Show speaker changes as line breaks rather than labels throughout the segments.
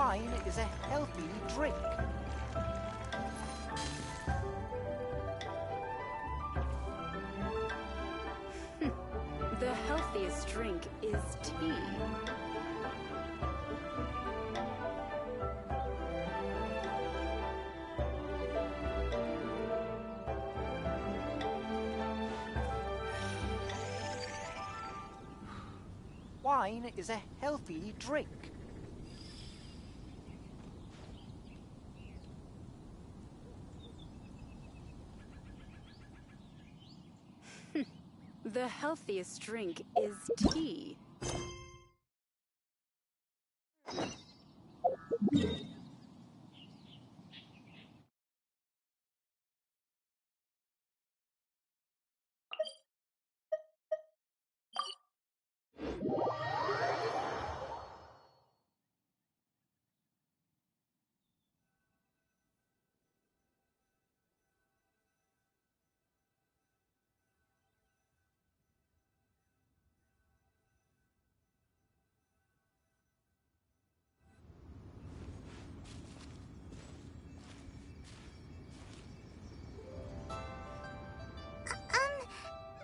Wine is a healthy drink.
The healthiest drink is tea.
Wine is a healthy drink.
The healthiest drink is tea.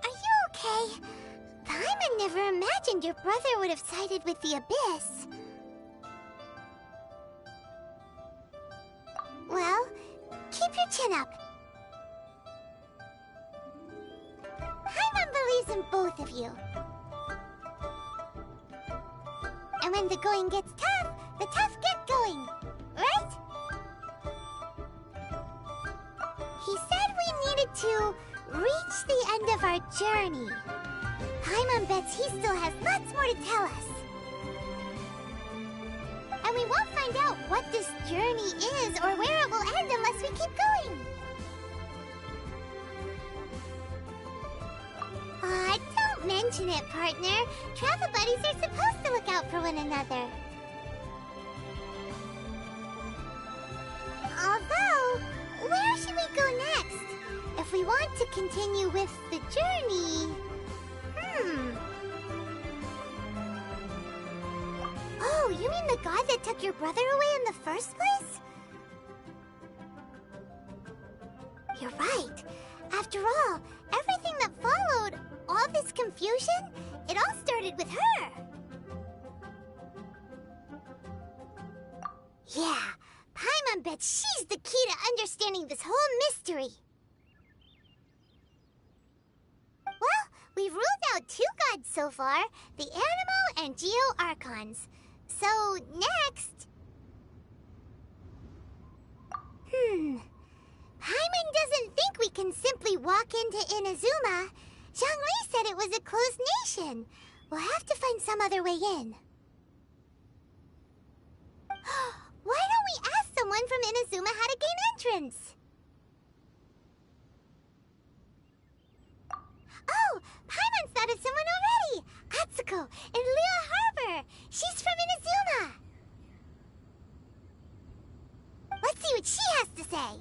Are you okay? Paimon never imagined your brother would have sided with the Abyss. Well, keep your chin up. Paimon believes in both of you. And when the going gets tough, the tough get going, right? He said we needed to reach the end of our journey. Paimon bets he still has lots more to tell us. And we won't find out what this journey is or where it will end unless we keep going. Aw, don't mention it, partner. Travel buddies are supposed to look out for one another. Although, where should we go next? If we want to continue with the journey... Oh, you mean the god that took your brother away in the first place? You're right. After all, everything that followed, all this confusion, it all started with her. Yeah, Paimon bets she's the key to understanding this whole mystery. Well, we've ruled out 2 gods so far, the Animo and Geo Archons. So, next... Paimon doesn't think we can simply walk into Inazuma. Zhongli said it was a closed nation. We'll have to find some other way in. Why don't we ask someone from Inazuma how to gain entrance? Oh, Paimon thought of someone already! Atsuko in Liyue Harbor! She's from Inazuma! Let's see what she has to say!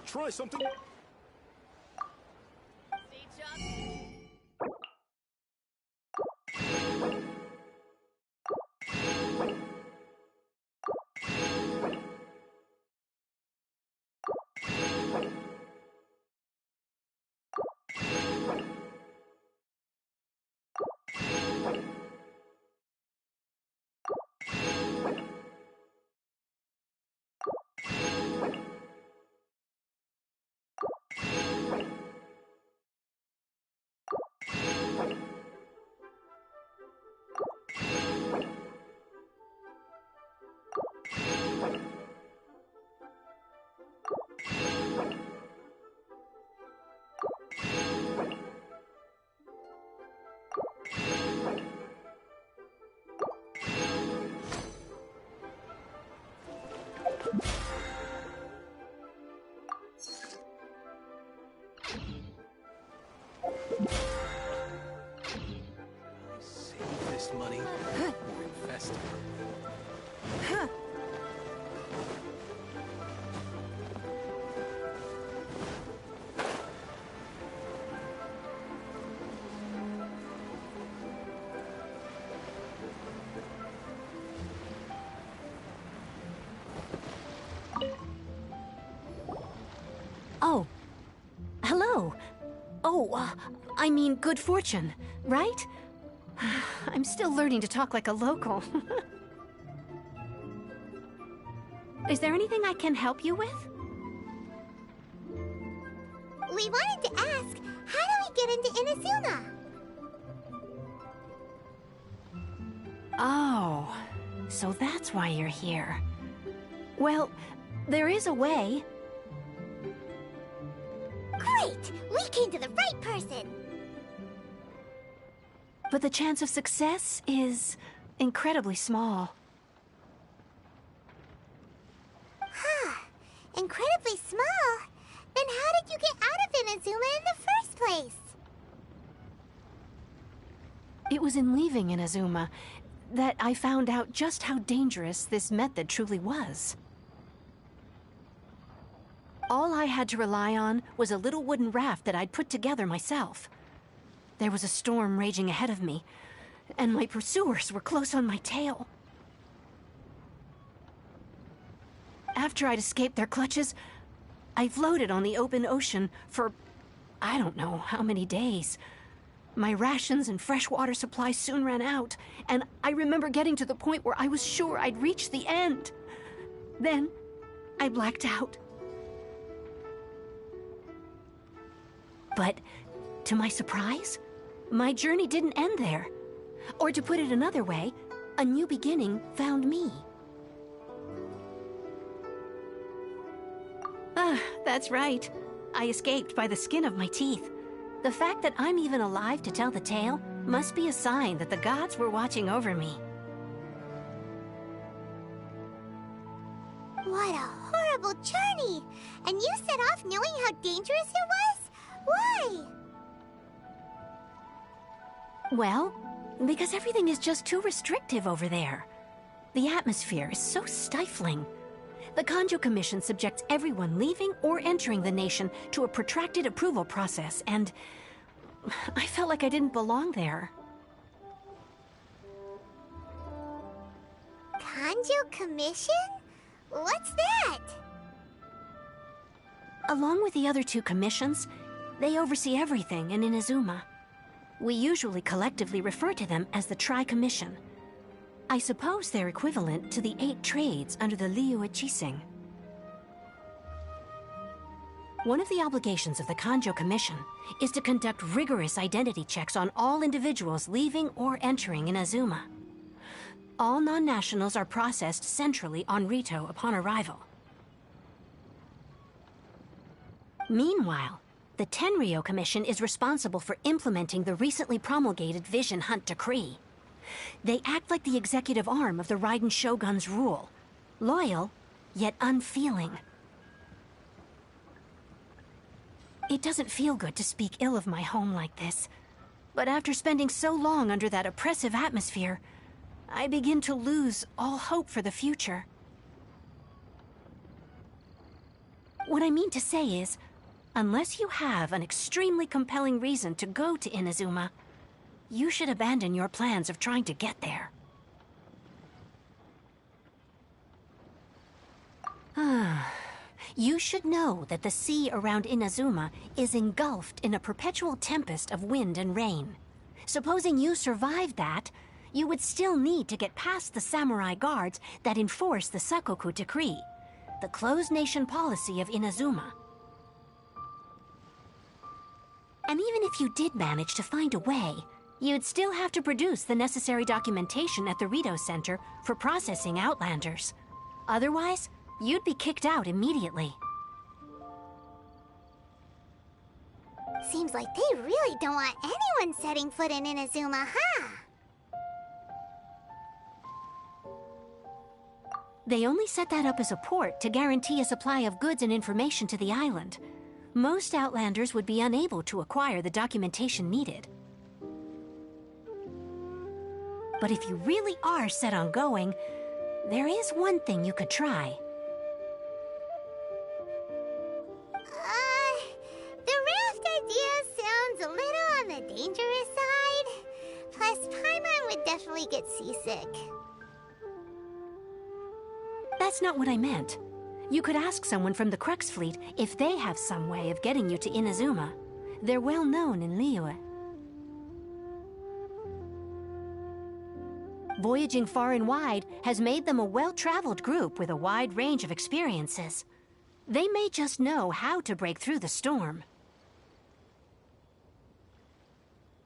Try something. Save this money or invest it.
Oh. Hello. Oh, I mean good fortune, right? I'm still learning to talk like a local. Is there anything I can help you with?
We wanted to ask, how do we get into Inazuma?
Oh, so that's why you're here. Well, there is a way.
Great! We came to the right person!
But the chance of success is incredibly small.
Huh. Incredibly small? Then how did you get out of Inazuma in the first place?
It was in leaving Inazuma that I found out just how dangerous this method truly was. All I had to rely on was a little wooden raft that I'd put together myself. There was a storm raging ahead of me, and my pursuers were close on my tail. After I'd escaped their clutches, I floated on the open ocean for I don't know how many days. My rations and fresh water supply soon ran out, and I remember getting to the point where I was sure I'd reached the end. Then, I blacked out. But, to my surprise, my journey didn't end there. Or to put it another way, a new beginning found me. That's right. I escaped by the skin of my teeth. The fact that I'm even alive to tell the tale must be a sign that the gods were watching over me.
What a horrible journey! And you set off knowing how dangerous it was? Why?
Well, because everything is just too restrictive over there. The atmosphere is so stifling. The Kanjo Commission subjects everyone leaving or entering the nation to a protracted approval process, and I felt like I didn't belong there.
Kanjo Commission? What's that?
Along with the other two commissions, they oversee everything in Inazuma. We usually collectively refer to them as the Tri-Commission. I suppose they're equivalent to the 8 trades under the Liyue Chising. One of the obligations of the Kanjo Commission is to conduct rigorous identity checks on all individuals leaving or entering Inazuma. All non-nationals are processed centrally on Rito upon arrival. Meanwhile, the Tenryo Commission is responsible for implementing the recently promulgated Vision Hunt Decree. They act like the executive arm of the Raiden Shogun's rule. Loyal, yet unfeeling. It doesn't feel good to speak ill of my home like this. But after spending so long under that oppressive atmosphere, I begin to lose all hope for the future. What I mean to say is, unless you have an extremely compelling reason to go to Inazuma, you should abandon your plans of trying to get there. You should know that the sea around Inazuma is engulfed in a perpetual tempest of wind and rain. Supposing you survived that, you would still need to get past the samurai guards that enforce the Sakoku Decree, the closed nation policy of Inazuma. And even if you did manage to find a way, you'd still have to produce the necessary documentation at the Rito Center for processing Outlanders. Otherwise, you'd be kicked out immediately.
Seems like they really don't want anyone setting foot in Inazuma, huh?
They only set that up as a port to guarantee a supply of goods and information to the island. Most Outlanders would be unable to acquire the documentation needed. But if you really are set on going, there is one thing you could try.
The raft idea sounds a little on the dangerous side. Plus, Paimon would definitely get seasick.
That's not what I meant. You could ask someone from the Crux Fleet if they have some way of getting you to Inazuma. They're well known in Liyue. Voyaging far and wide has made them a well-traveled group with a wide range of experiences. They may just know how to break through the storm.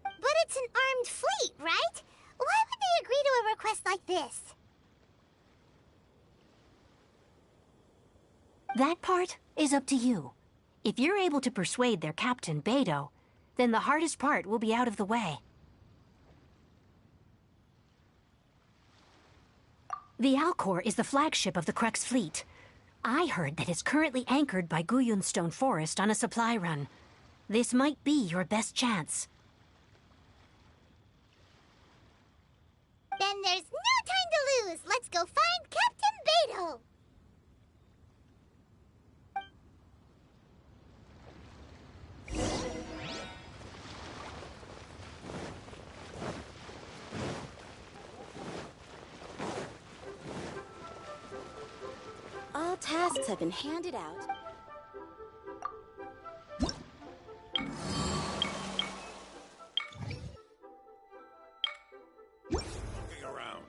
But it's an armed fleet, right? Why would they agree to a request like this?
That part is up to you. If you're able to persuade their captain, Beidou, then the hardest part will be out of the way. The Alcor is the flagship of the Crux Fleet. I heard that it's currently anchored by Guyunstone Forest on a supply run. This might be your best chance.
Then there's no time to lose. Let's go find Captain Beidou.
All tasks have been handed out.
Looking around.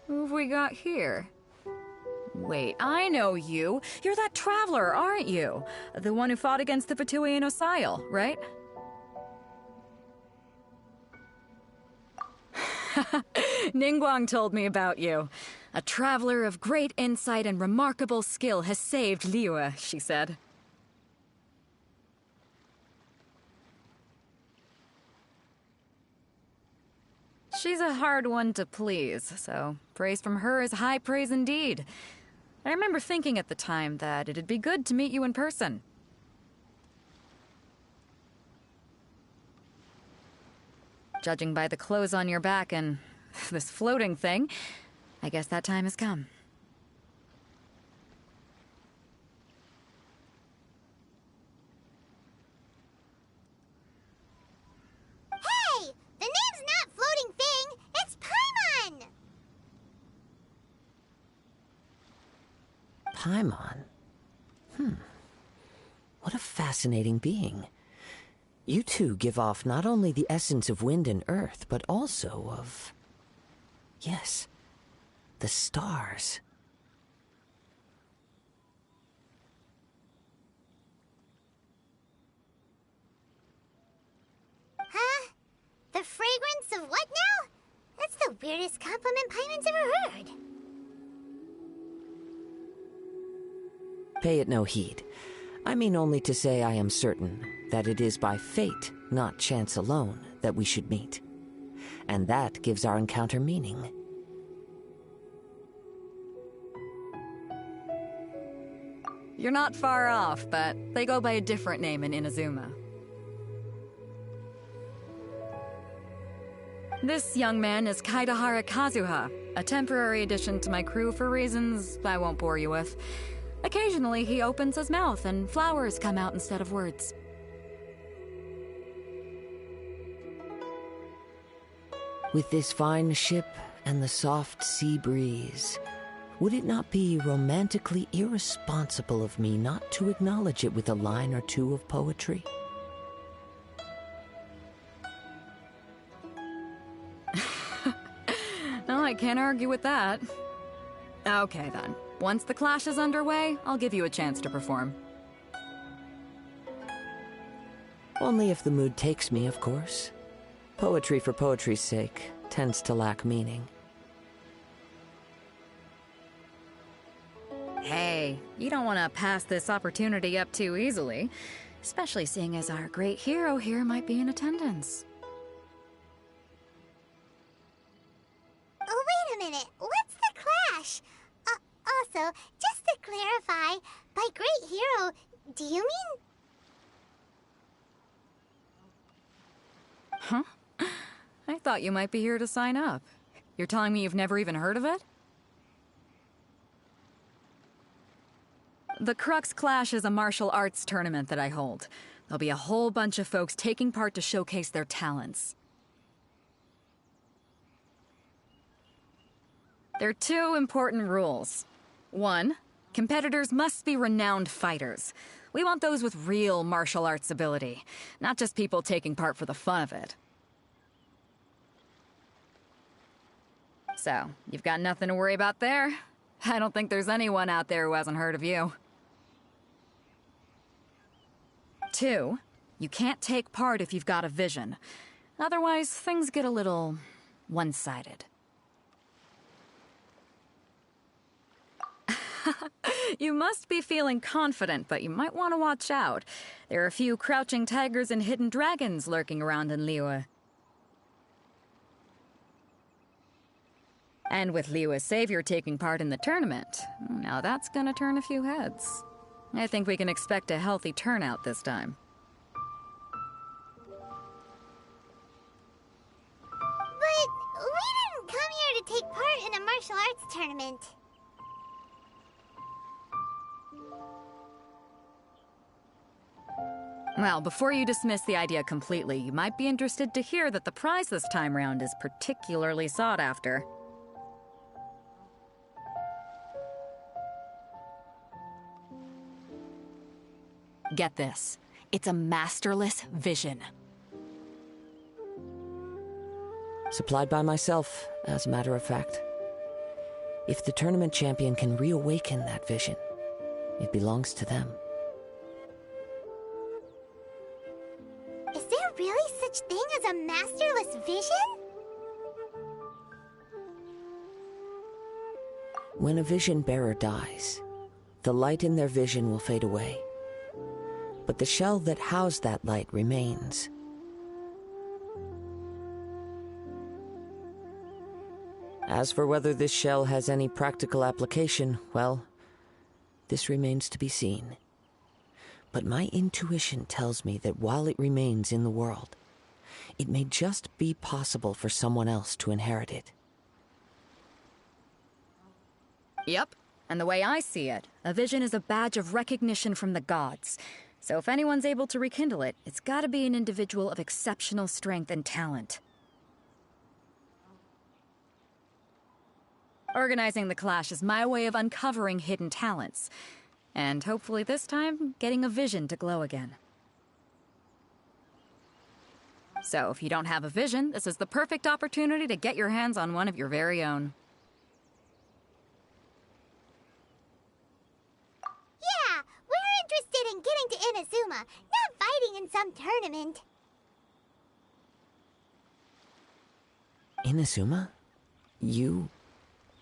Who've we got here? Wait, I know you. You're that traveler, aren't you? The one who fought against the Fatui and Osile, right? Ningguang told me about you. A traveler of great insight and remarkable skill has saved Liyue, she said. She's a hard one to please, so praise from her is high praise indeed. I remember thinking at the time that it'd be good to meet you in person. Judging by the clothes on your back and this floating thing, I guess that time has come.
Hey! The name's not Floating Thing, it's Paimon!
Paimon? What a fascinating being. You two give off not only the essence of wind and earth, but also of... yes, the stars.
Huh? The fragrance of what now? That's the weirdest compliment Paimon's ever heard.
Pay it no heed. I mean only to say I am certain that it is by fate, not chance alone, that we should meet. And that gives our encounter meaning.
You're not far off, but they go by a different name in Inazuma. This young man is Kaidahara Kazuha, a temporary addition to my crew for reasons I won't bore you with. Occasionally, he opens his mouth and flowers come out instead of words.
With this fine ship and the soft sea breeze, would it not be romantically irresponsible of me not to acknowledge it with a line or two of poetry?
No, I can't argue with that. Okay then. Once the clash is underway, I'll give you a chance to perform.
Only if the mood takes me, of course. Poetry for poetry's sake tends to lack meaning.
Hey, you don't want to pass this opportunity up too easily, especially seeing as our great hero here might be in attendance.
Oh, wait a minute. What's the clash? Also, just to clarify, by great hero, do you mean...
Huh? I thought you might be here to sign up. You're telling me you've never even heard of it? The Crux Clash is a martial arts tournament that I hold. There'll be a whole bunch of folks taking part to showcase their talents. There are two important rules. One, competitors must be renowned fighters. We want those with real martial arts ability, not just people taking part for the fun of it. So, you've got nothing to worry about there. I don't think there's anyone out there who hasn't heard of you. Two, you can't take part if you've got a vision. Otherwise, things get a little one-sided. You must be feeling confident, but you might want to watch out. There are a few crouching tigers and hidden dragons lurking around in Liyue. And with Liyue's savior taking part in the tournament, now that's gonna turn a few heads. I think we can expect a healthy turnout this time.
But we didn't come here to take part in a martial arts tournament.
Well, before you dismiss the idea completely, you might be interested to hear that the prize this time round is particularly sought after. Get this. It's a masterless vision.
Supplied by myself, as a matter of fact. If the tournament champion can reawaken that vision, it belongs to them.
Is there really such thing as a masterless vision?
When a vision bearer dies, the light in their vision will fade away. But the shell that housed that light remains. As for whether this shell has any practical application, well, this remains to be seen. But my intuition tells me that while it remains in the world, it may just be possible for someone else to inherit it.
Yep. And the way I see it, a vision is a badge of recognition from the gods. So if anyone's able to rekindle it, it's gotta be an individual of exceptional strength and talent. Organizing the clash is my way of uncovering hidden talents. And hopefully this time, getting a vision to glow again. So if you don't have a vision, this is the perfect opportunity to get your hands on one of your very own.
Yeah, we're interested in getting to Inazuma, not fighting in some tournament.
Inazuma? You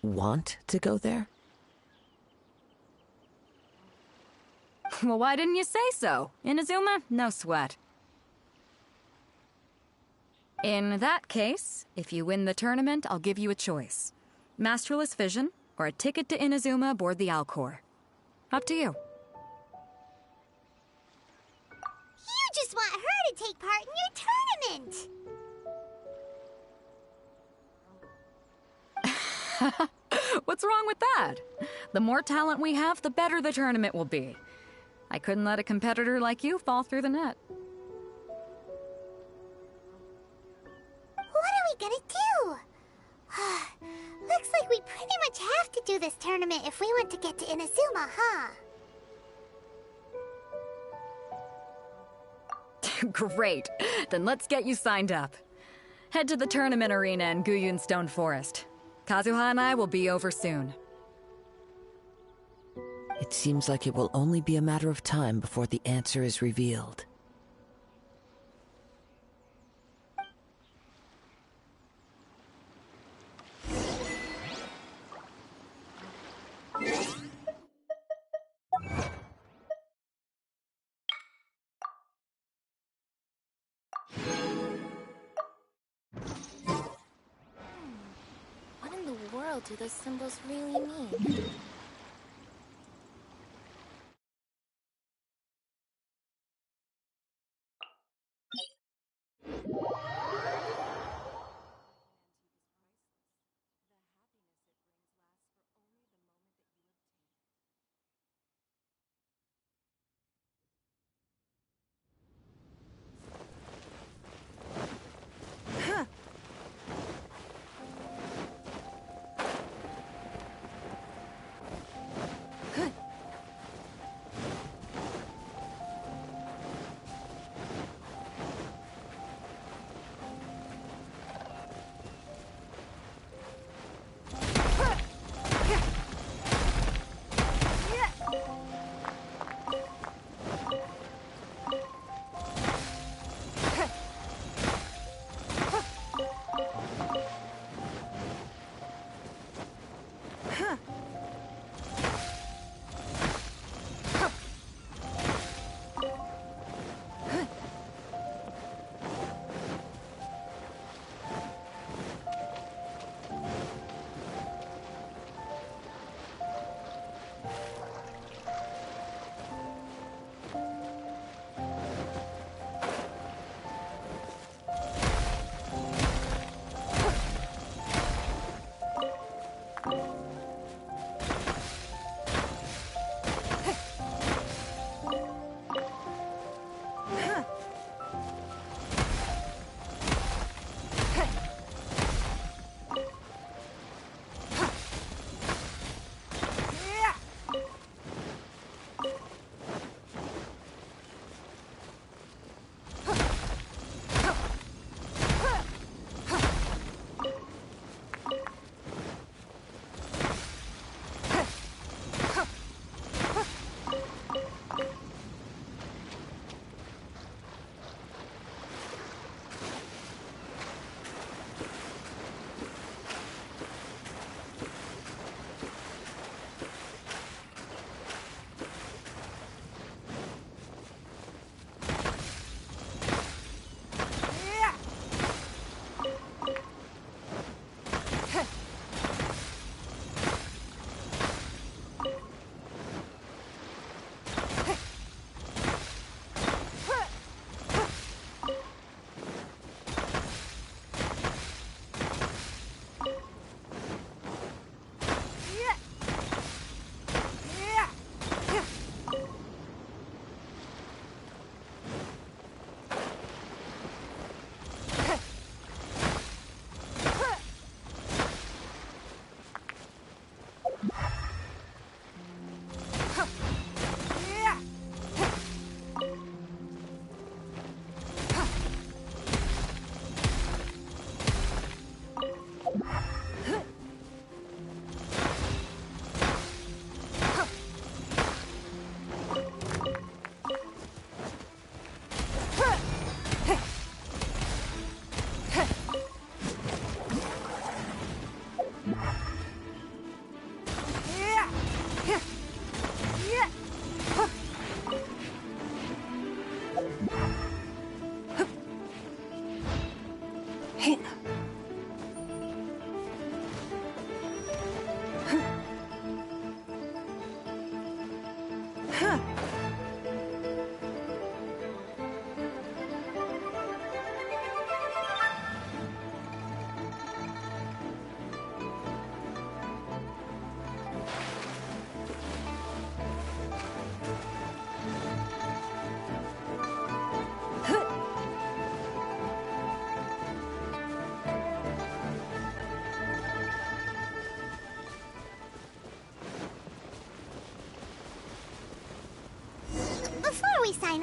want to go there?
Well, why didn't you say so? Inazuma? No sweat. In that case, if you win the tournament, I'll give you a choice. Masterless Vision, or a ticket to Inazuma aboard the Alcor. Up to you.
You just want her to take part in your tournament!
What's wrong with that? The more talent we have, the better the tournament will be. I couldn't let a competitor like you fall through the net.
What are we gonna do? Looks like we pretty much have to do this tournament if we want to get to Inazuma, huh?
Great. Then let's get you signed up. Head to the tournament arena in Guyun Stone Forest. Kazuha and I will be over soon.
It seems like it will only be a matter of time before the answer is revealed.
What in the world do those symbols really mean?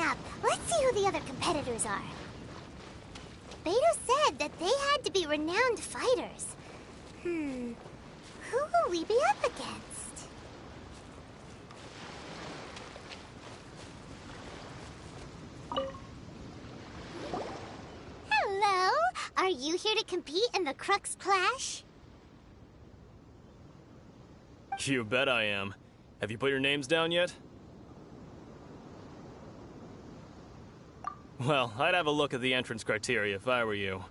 up. Let's see who the other competitors are. Beto said that they had to be renowned fighters. Who will we be up against? Hello? Are you here to compete in the Crux Clash?
You bet I am. Have you put your names down yet? Well, I'd have a look at the entrance criteria if I were you.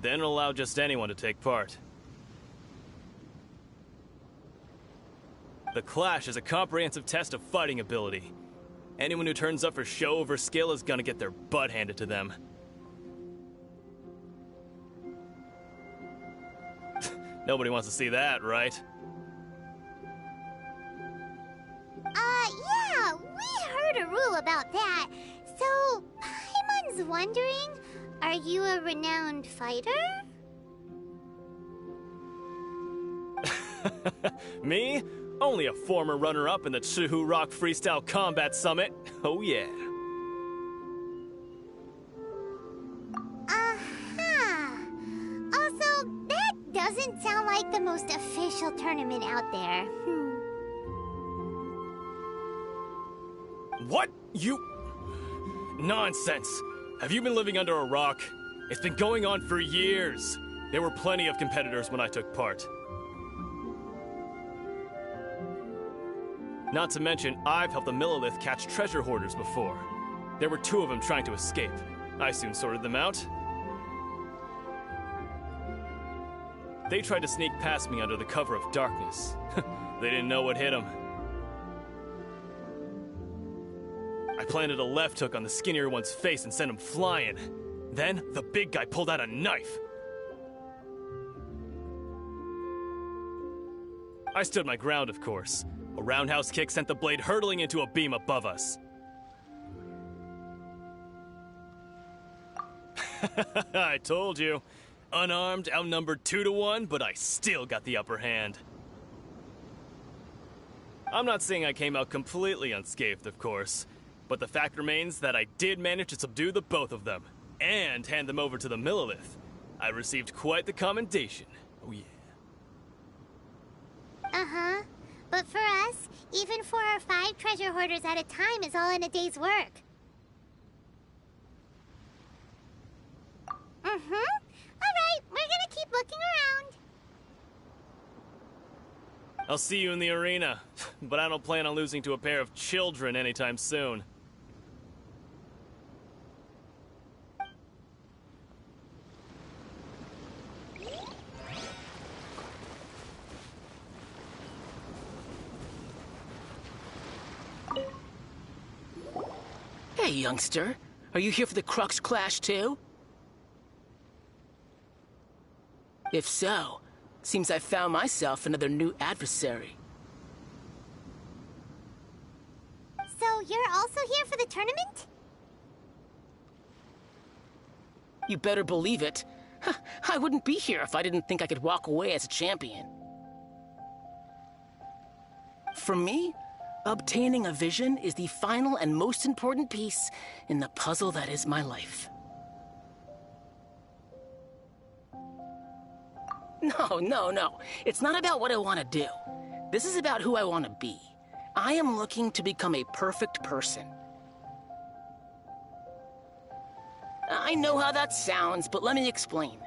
Then allow just anyone to take part. The Clash is a comprehensive test of fighting ability. Anyone who turns up for show over skill is gonna get their butt handed to them. Nobody wants to see that, right?
Yeah, we heard a rule about that. So, Paimon's wondering, are you a renowned fighter?
Me? Only a former runner-up in the Chihu Rock Freestyle Combat Summit. Oh yeah.
Also, that doesn't sound like the most official tournament out there.
What? You... Nonsense. Have you been living under a rock? It's been going on for years. There were plenty of competitors when I took part. Not to mention, I've helped the Millilith catch treasure hoarders before. There were 2 of them trying to escape. I soon sorted them out. They tried to sneak past me under the cover of darkness. They didn't know what hit them. I planted a left hook on the skinnier one's face and sent him flying. Then, the big guy pulled out a knife. I stood my ground, of course. A roundhouse kick sent the blade hurtling into a beam above us. I told you. Unarmed, outnumbered 2-1, but I still got the upper hand. I'm not saying I came out completely unscathed, of course. But the fact remains that I did manage to subdue the both of them, and hand them over to the Millilith. I received quite the commendation. Oh yeah.
Uh-huh. But for us, even 4 or 5 treasure hoarders at a time is all in a day's work. Alright, we're gonna keep looking around.
I'll see you in the arena, but I don't plan on losing to a pair of children anytime soon.
Hey, youngster. Are you here for the Crux Clash, too? If so, seems I found myself another new adversary.
So you're also here for the tournament?
You better believe it. I wouldn't be here if I didn't think I could walk away as a champion. For me, obtaining a vision is the final and most important piece in the puzzle that is my life. No. It's not about what I want to do. This is about who I want to be. I am looking to become a perfect person. I know how that sounds, but let me explain.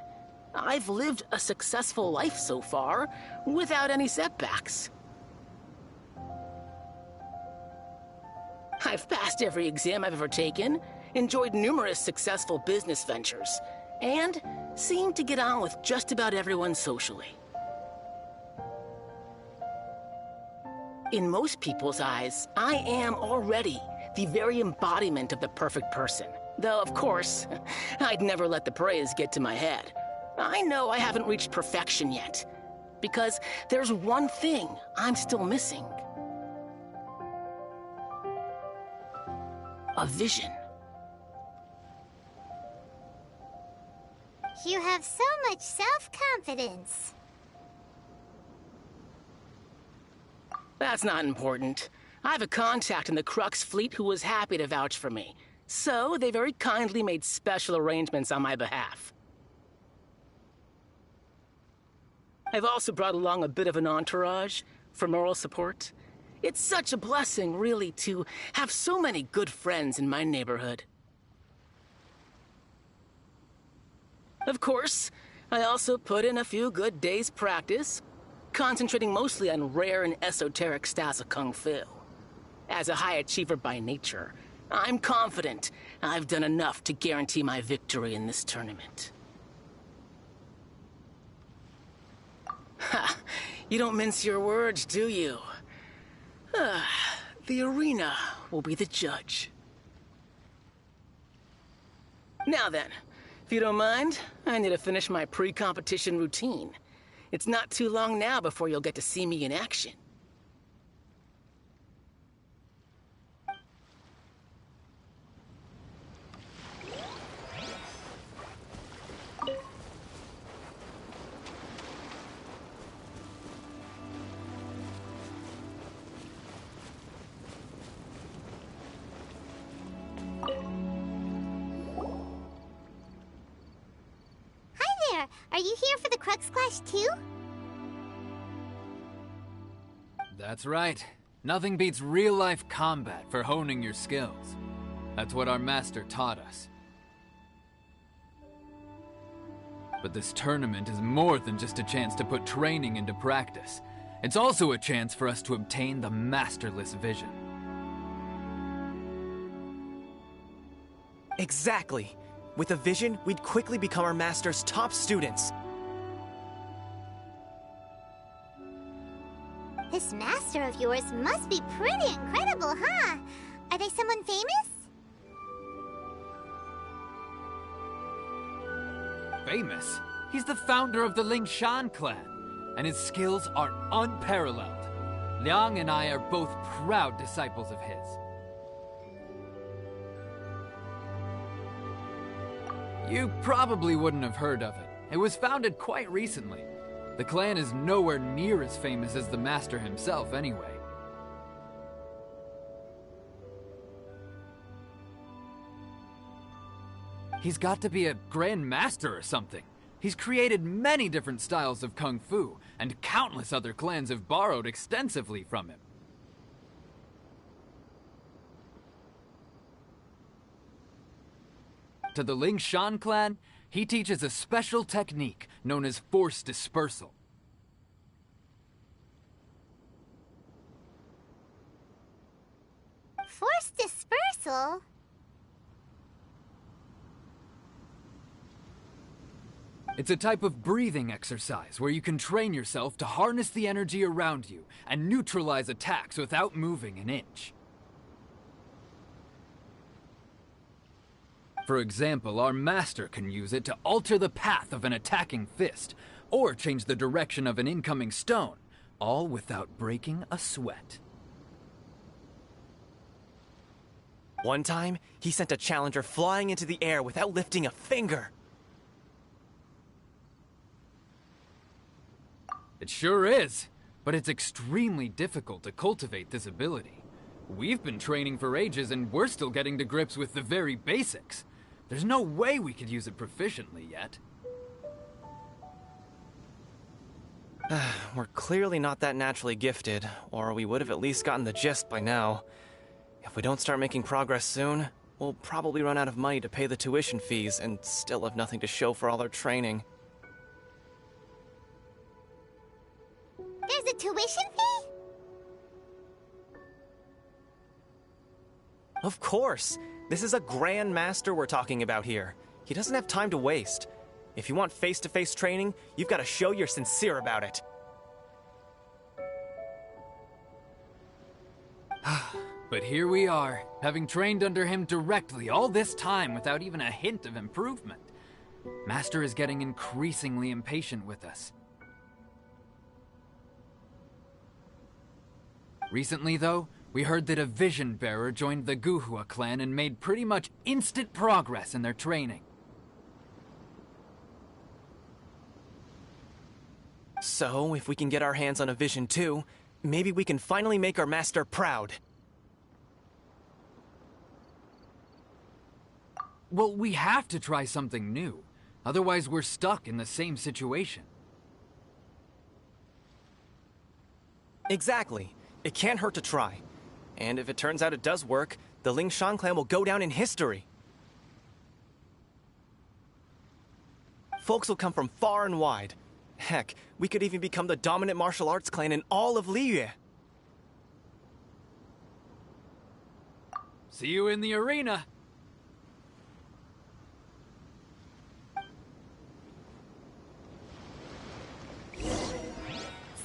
I've lived a successful life so far, without any setbacks. I've passed every exam I've ever taken, enjoyed numerous successful business ventures, and seem to get on with just about everyone socially. In most people's eyes, I am already the very embodiment of the perfect person. Though, of course, I'd never let the praise get to my head. I know I haven't reached perfection yet, because there's one thing I'm still missing. A vision.
You have so much self-confidence.
That's not important. I have a contact in the Crux fleet who was happy to vouch for me. So they very kindly made special arrangements on my behalf. I've also brought along a bit of an entourage for moral support. It's such a blessing, really, to have so many good friends in my neighborhood. Of course, I also put in a few good days' practice, concentrating mostly on rare and esoteric styles of Kung Fu. As a high achiever by nature, I'm confident I've done enough to guarantee my victory in this tournament. Ha! You don't mince your words, do you? The arena will be the judge. Now then, if you don't mind, I need to finish my pre-competition routine. It's not too long now before you'll get to see me in action.
Are you here for the Crux Clash too?
That's right. Nothing beats real-life combat for honing your skills. That's what our master taught us. But this tournament is more than just a chance to put training into practice. It's also a chance for us to obtain the masterless vision.
Exactly. With a vision, we'd quickly become our master's top students.
This master of yours must be pretty incredible, huh? Are they someone famous?
Famous? He's the founder of the Lingshan clan, and his skills are unparalleled. Liang and I are both proud disciples of his. You probably wouldn't have heard of it. It was founded quite recently. The clan is nowhere near as famous as the master himself, anyway. He's got to be a grand master or something. He's created many different styles of Kung Fu, and countless other clans have borrowed extensively from him. To the Lingshan clan, he teaches a special technique known as force dispersal.
Force dispersal?
It's a type of breathing exercise where you can train yourself to harness the energy around you and neutralize attacks without moving an inch. For example, our master can use it to alter the path of an attacking fist, or change the direction of an incoming stone, all without breaking a sweat.
One time, he sent a challenger flying into the air without lifting a finger.
It sure is, but it's extremely difficult to cultivate this ability. We've been training for ages and we're still getting to grips with the very basics. There's no way we could use it proficiently yet.
We're clearly not that naturally gifted, or we would have at least gotten the gist by now. If we don't start making progress soon, we'll probably run out of money to pay the tuition fees and still have nothing to show for all our training.
There's a tuition fee?
Of course! This is a Grand Master we're talking about here. He doesn't have time to waste. If you want face-to-face training, you've got to show you're sincere about it.
But here we are, having trained under him directly all this time without even a hint of improvement. Master is getting increasingly impatient with us. Recently, though, we heard that a vision bearer joined the Guhua clan and made pretty much instant progress in their training.
So, if we can get our hands on a vision too, maybe we can finally make our master proud.
Well, we have to try something new. Otherwise, we're stuck in the same situation.
Exactly. It can't hurt to try. And if it turns out it does work, the Ling Shan clan will go down in history. Folks will come from far and wide. Heck, we could even become the dominant martial arts clan in all of Liyue.
See you in the arena.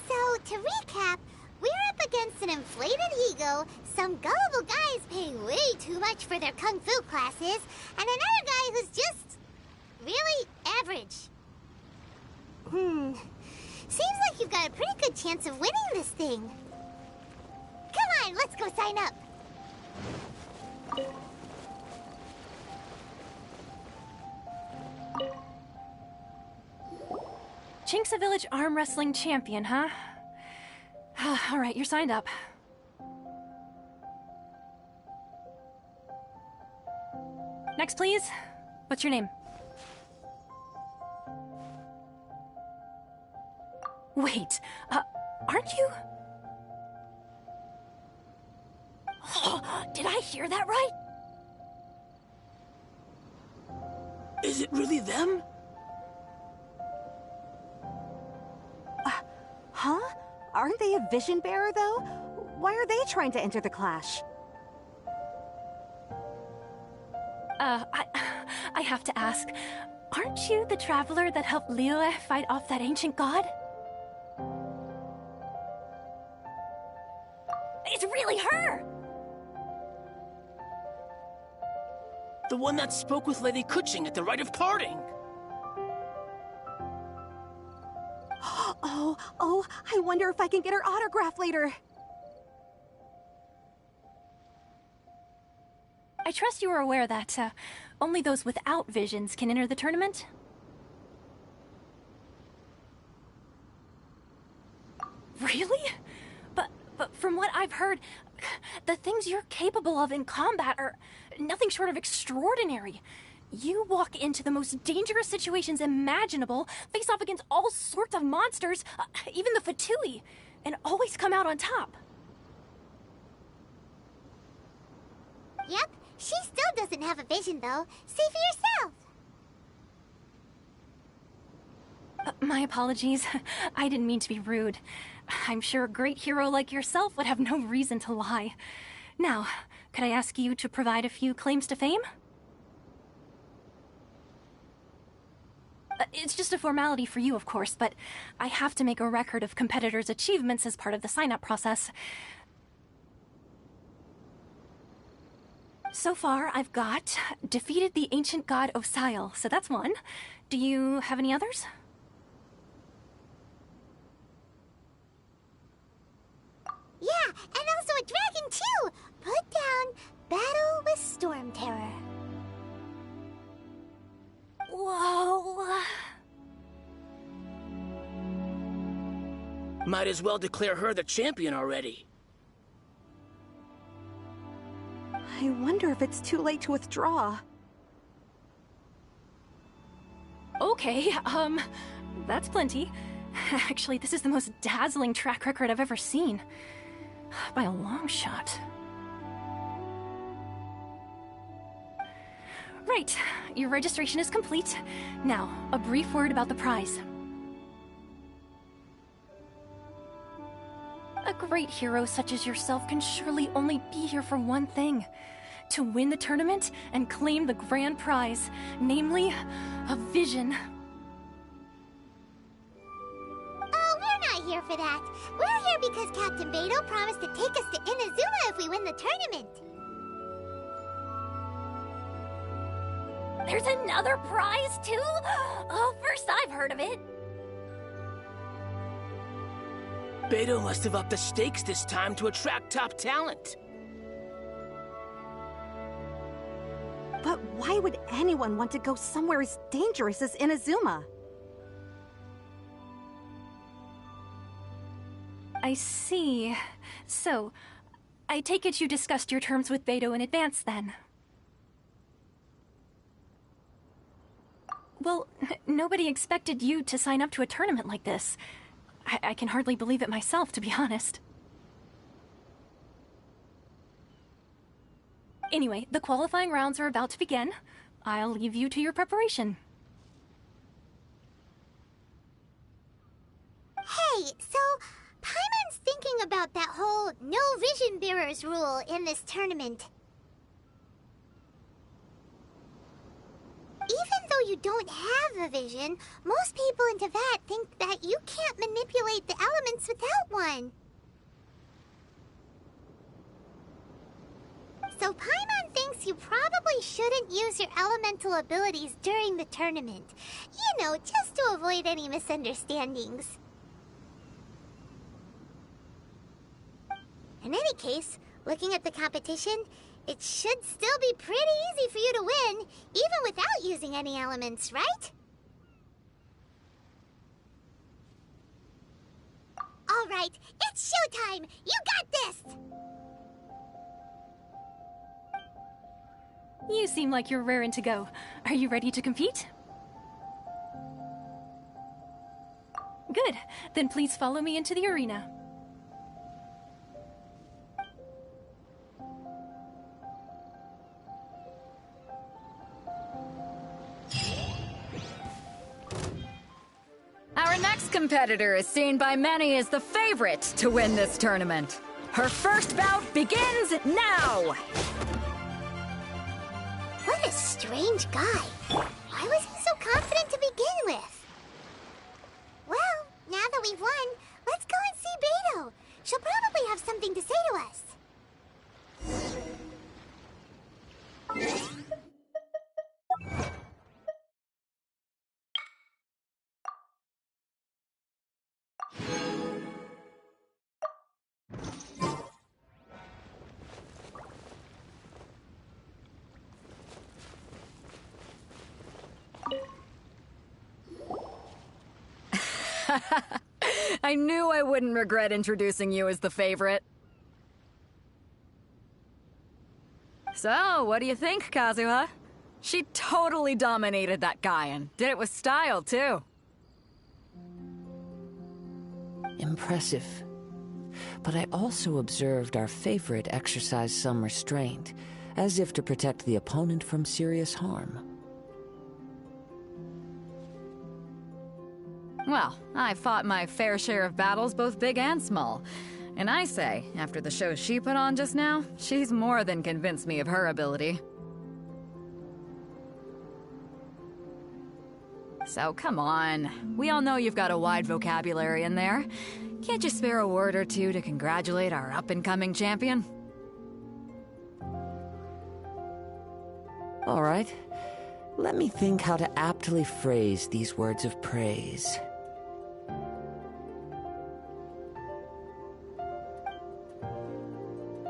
So, to recap, we're up against an inflated ego, some gullible guys paying way too much for their kung fu classes, and another guy who's just really average. Seems like you've got a pretty good chance of winning this thing. Come on, let's go sign up.
Jinxa Village Arm Wrestling Champion, huh? All right, you're signed up. Next, please. What's your name? Wait, aren't you? Did I hear that right?
Is it really them?
Huh? Aren't they a vision bearer, though? Why are they trying to enter the clash?
I have to ask, aren't you the traveler that helped Liyue fight off that ancient god? It's really her!
The one that spoke with Lady Kuching at the rite of parting.
Oh, I wonder if I can get her autograph later.
I trust you are aware that, only those without visions can enter the tournament? Really? But from what I've heard, the things you're capable of in combat are nothing short of extraordinary. You walk into the most dangerous situations imaginable, face off against all sorts of monsters, even the Fatui, and always come out on top.
Yep, she still doesn't have a vision, though. See for yourself.
My apologies. I didn't mean to be rude. I'm sure a great hero like yourself would have no reason to lie. Now, could I ask you to provide a few claims to fame? It's just a formality for you, of course, but I have to make a record of competitors' achievements as part of the sign-up process. So far, I've got defeated the ancient god Osail, so that's one. Do you have any others?
Yeah, and also a dragon, too! Put down Battle with Storm Terror.
Whoa.
Might as well declare her the champion already.
I wonder if it's too late to withdraw.
Okay, that's plenty. Actually, this is the most dazzling track record I've ever seen. By a long shot. Right, your registration is complete. Now, a brief word about the prize. A great hero such as yourself can surely only be here for one thing. To win the tournament and claim the grand prize, namely, a vision.
Oh, we're not here for that. We're here because Captain Beidou promised to take us to Inazuma if we win the tournament.
There's another prize, too? Oh, first I've heard of it.
Beidou must have upped the stakes this time to attract top talent.
But why would anyone want to go somewhere as dangerous as Inazuma?
I see. So, I take it you discussed your terms with Beidou in advance, then? Well, nobody expected you to sign up to a tournament like this. I can hardly believe it myself, to be honest. Anyway, the qualifying rounds are about to begin. I'll leave you to your preparation.
Hey, so Paimon's thinking about that whole no vision bearers rule in this tournament. Even though you don't have a vision, most people in Teyvat think that you can't manipulate the elements without one. So Paimon thinks you probably shouldn't use your elemental abilities during the tournament. You know, just to avoid any misunderstandings. In any case, looking at the competition, it should still be pretty easy for you to win, even without using any elements, right? All right, it's showtime! You got this!
You seem like you're raring to go. Are you ready to compete? Good. Then please follow me into the arena.
Our next competitor is seen by many as the favorite to win this tournament. Her first bout begins now!
What a strange guy. Why was he so confident to begin with? Well, now that we've won, let's go and see Beto. She'll probably have something to say to us.
I knew I wouldn't regret introducing you as the favorite. So, what do you think, Kazuha? She totally dominated that guy and did it with style, too.
Impressive. But I also observed our favorite exercise some restraint, as if to protect the opponent from serious harm.
Well, I fought my fair share of battles, both big and small. And I say, after the show she put on just now, she's more than convinced me of her ability. So come on. We all know you've got a wide vocabulary in there. Can't you spare a word or two to congratulate our up-and-coming champion?
All right. Let me think how to aptly phrase these words of praise.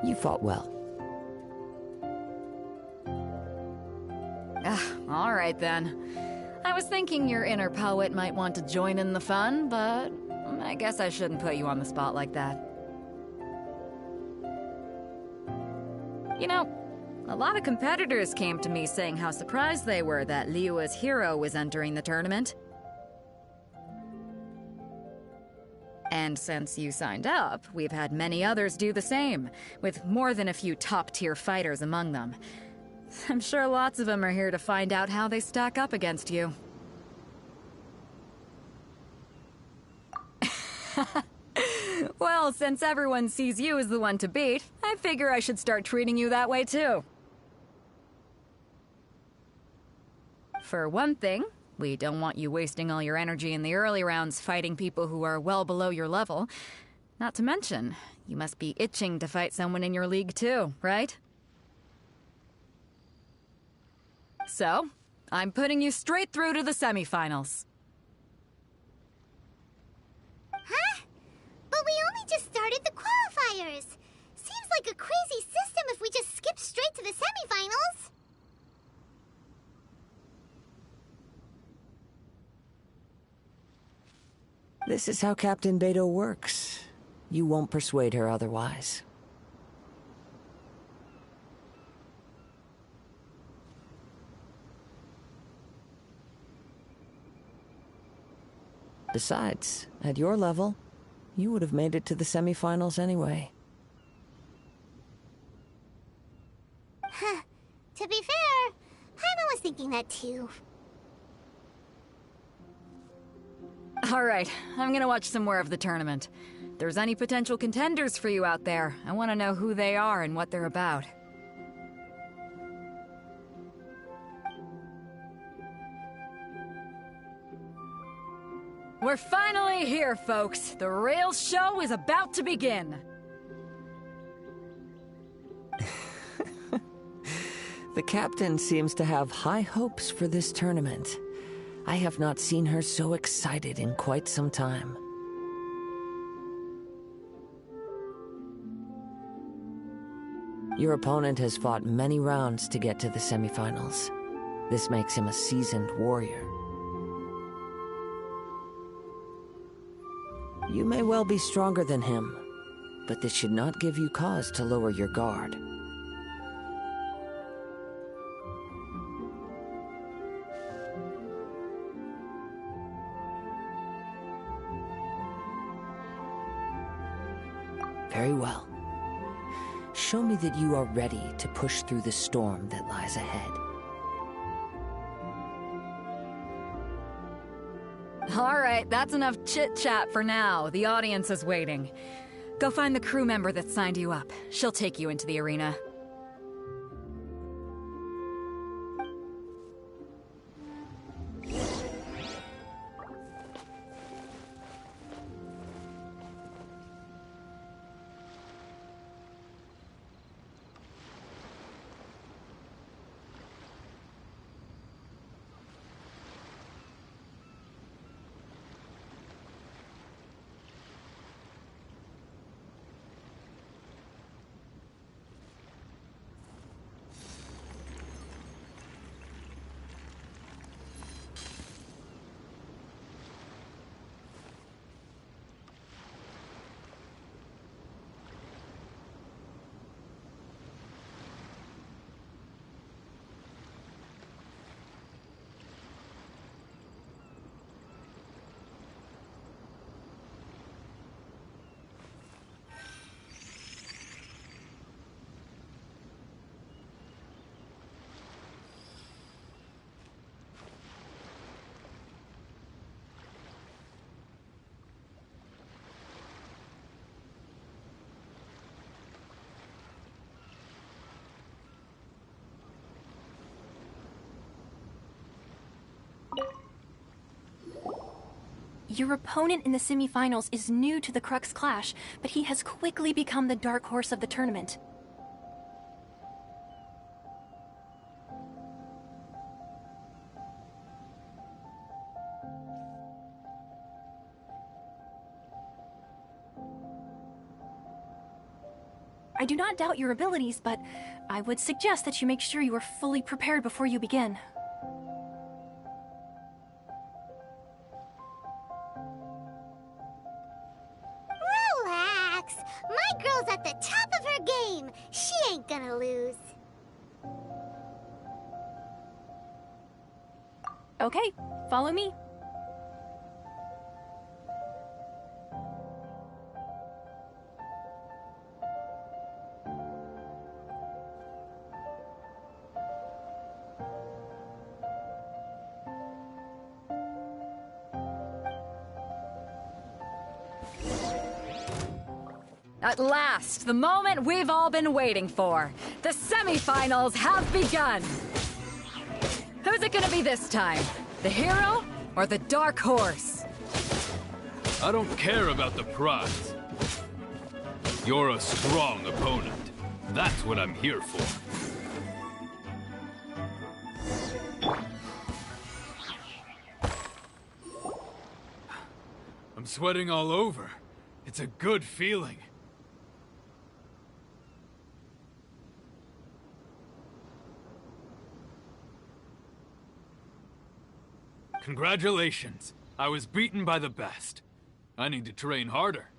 You fought well.
All right then. I was thinking your inner poet might want to join in the fun, but I guess I shouldn't put you on the spot like that. You know, a lot of competitors came to me saying how surprised they were that Liyue's hero was entering the tournament. And since you signed up, we've had many others do the same, with more than a few top-tier fighters among them. I'm sure lots of them are here to find out how they stack up against you. Well, since everyone sees you as the one to beat, I figure I should start treating you that way too. For one thing, we don't want you wasting all your energy in the early rounds fighting people who are well below your level. Not to mention, you must be itching to fight someone in your league too, right? So, I'm putting you straight through to the semifinals.
Huh? But we only just started the qualifiers. Seems like a crazy system if we just skip straight to the semifinals.
This is how Captain Beto works. You won't persuade her otherwise. Besides, at your level, you would have made it to the semifinals anyway.
To be fair, Paimon was thinking that too.
Alright, I'm gonna watch some more of the tournament. If there's any potential contenders for you out there, I want to know who they are and what they're about. We're finally here, folks. The rail show is about to begin.
The captain seems to have high hopes for this tournament. I have not seen her so excited in quite some time. Your opponent has fought many rounds to get to the semifinals. This makes him a seasoned warrior. You may well be stronger than him, but this should not give you cause to lower your guard. Very well. Show me that you are ready to push through the storm that lies ahead.
Alright, that's enough chit-chat for now. The audience is waiting. Go find the crew member that signed you up. She'll take you into the arena.
Your opponent in the semifinals is new to the Crux Clash, but he has quickly become the dark horse of the tournament. I do not doubt your abilities, but I would suggest that you make sure you are fully prepared before you begin.
Relax! My girl's at the top of her game. She ain't gonna lose.
Okay, follow me.
At last, the moment we've all been waiting for. The semifinals have begun. Who's it gonna be this time? The hero or the dark horse?
I don't care about the prize. You're a strong opponent. That's what I'm here for. I'm sweating all over. It's a good feeling. Congratulations. I was beaten by the best. I need to train harder.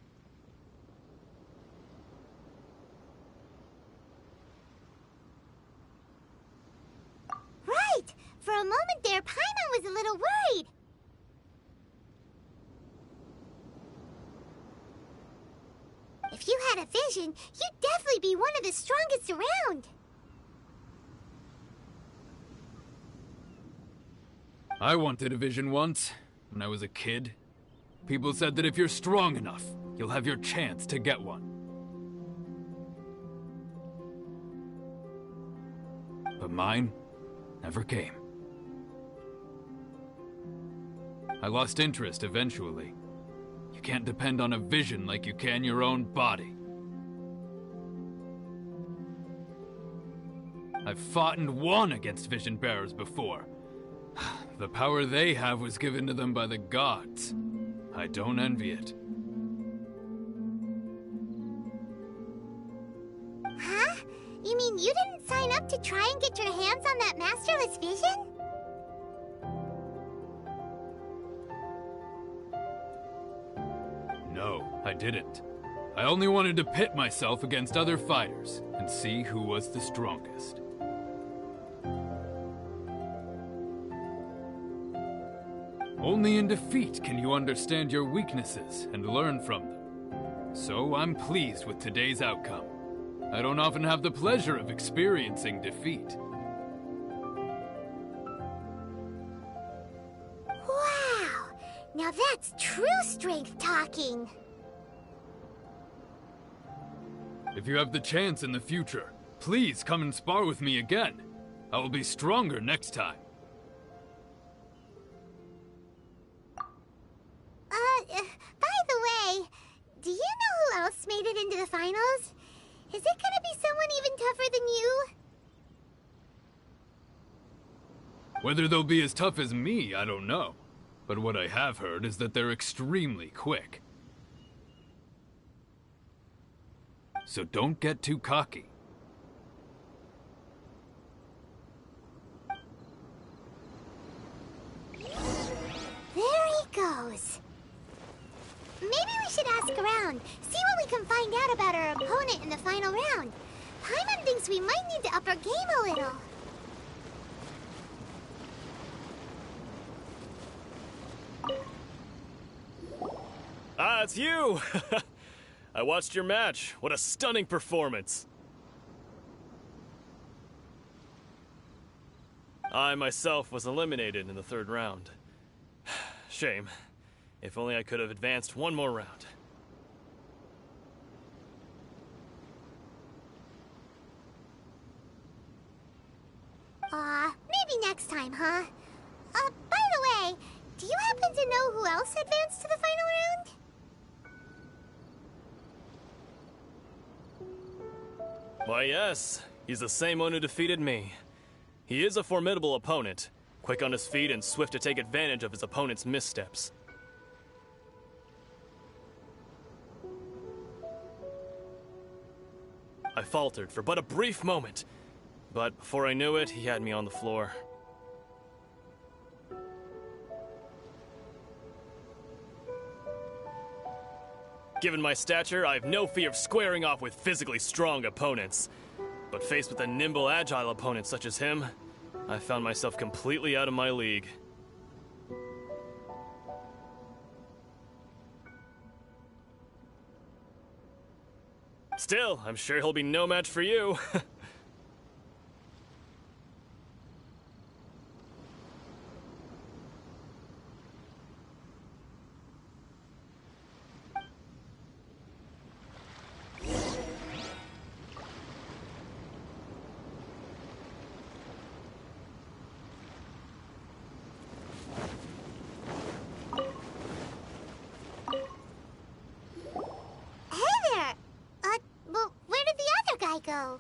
Right! For a moment there, Paimon was a little worried. If you had a vision, you'd definitely be one of the strongest around.
I wanted a vision once, when I was a kid. People said that if you're strong enough, you'll have your chance to get one. But mine never came. I lost interest eventually. You can't depend on a vision like you can your own body. I've fought and won against vision bearers before. The power they have was given to them by the gods. I don't envy it.
Huh? You mean you didn't sign up to try and get your hands on that masterless vision?
No, I didn't. I only wanted to pit myself against other fighters and see who was the strongest. Only in defeat can you understand your weaknesses and learn from them. So I'm pleased with today's outcome. I don't often have the pleasure of experiencing defeat.
Wow! Now that's true strength talking.
If you have the chance in the future, please come and spar with me again. I will be stronger next time.
By the way, do you know who else made it into the finals? Is it gonna be someone even tougher than you?
Whether they'll be as tough as me, I don't know. But what I have heard is that they're extremely quick. So don't get too cocky.
There he goes. Maybe we should ask around, see what we can find out about our opponent in the final round. Paimon thinks we might need to up our game a little.
Ah, it's you! I watched your match. What a stunning performance. I myself was eliminated in the third round. Shame. If only I could have advanced one more round.
Maybe next time, huh? By the way, do you happen to know who else advanced to the final round?
Why, yes. He's the same one who defeated me. He is a formidable opponent, quick on his feet and swift to take advantage of his opponent's missteps. I faltered for but a brief moment, but before I knew it, he had me on the floor. Given my stature, I have no fear of squaring off with physically strong opponents. But faced with a nimble, agile opponent such as him, I found myself completely out of my league. Still, I'm sure he'll be no match for you.
Go.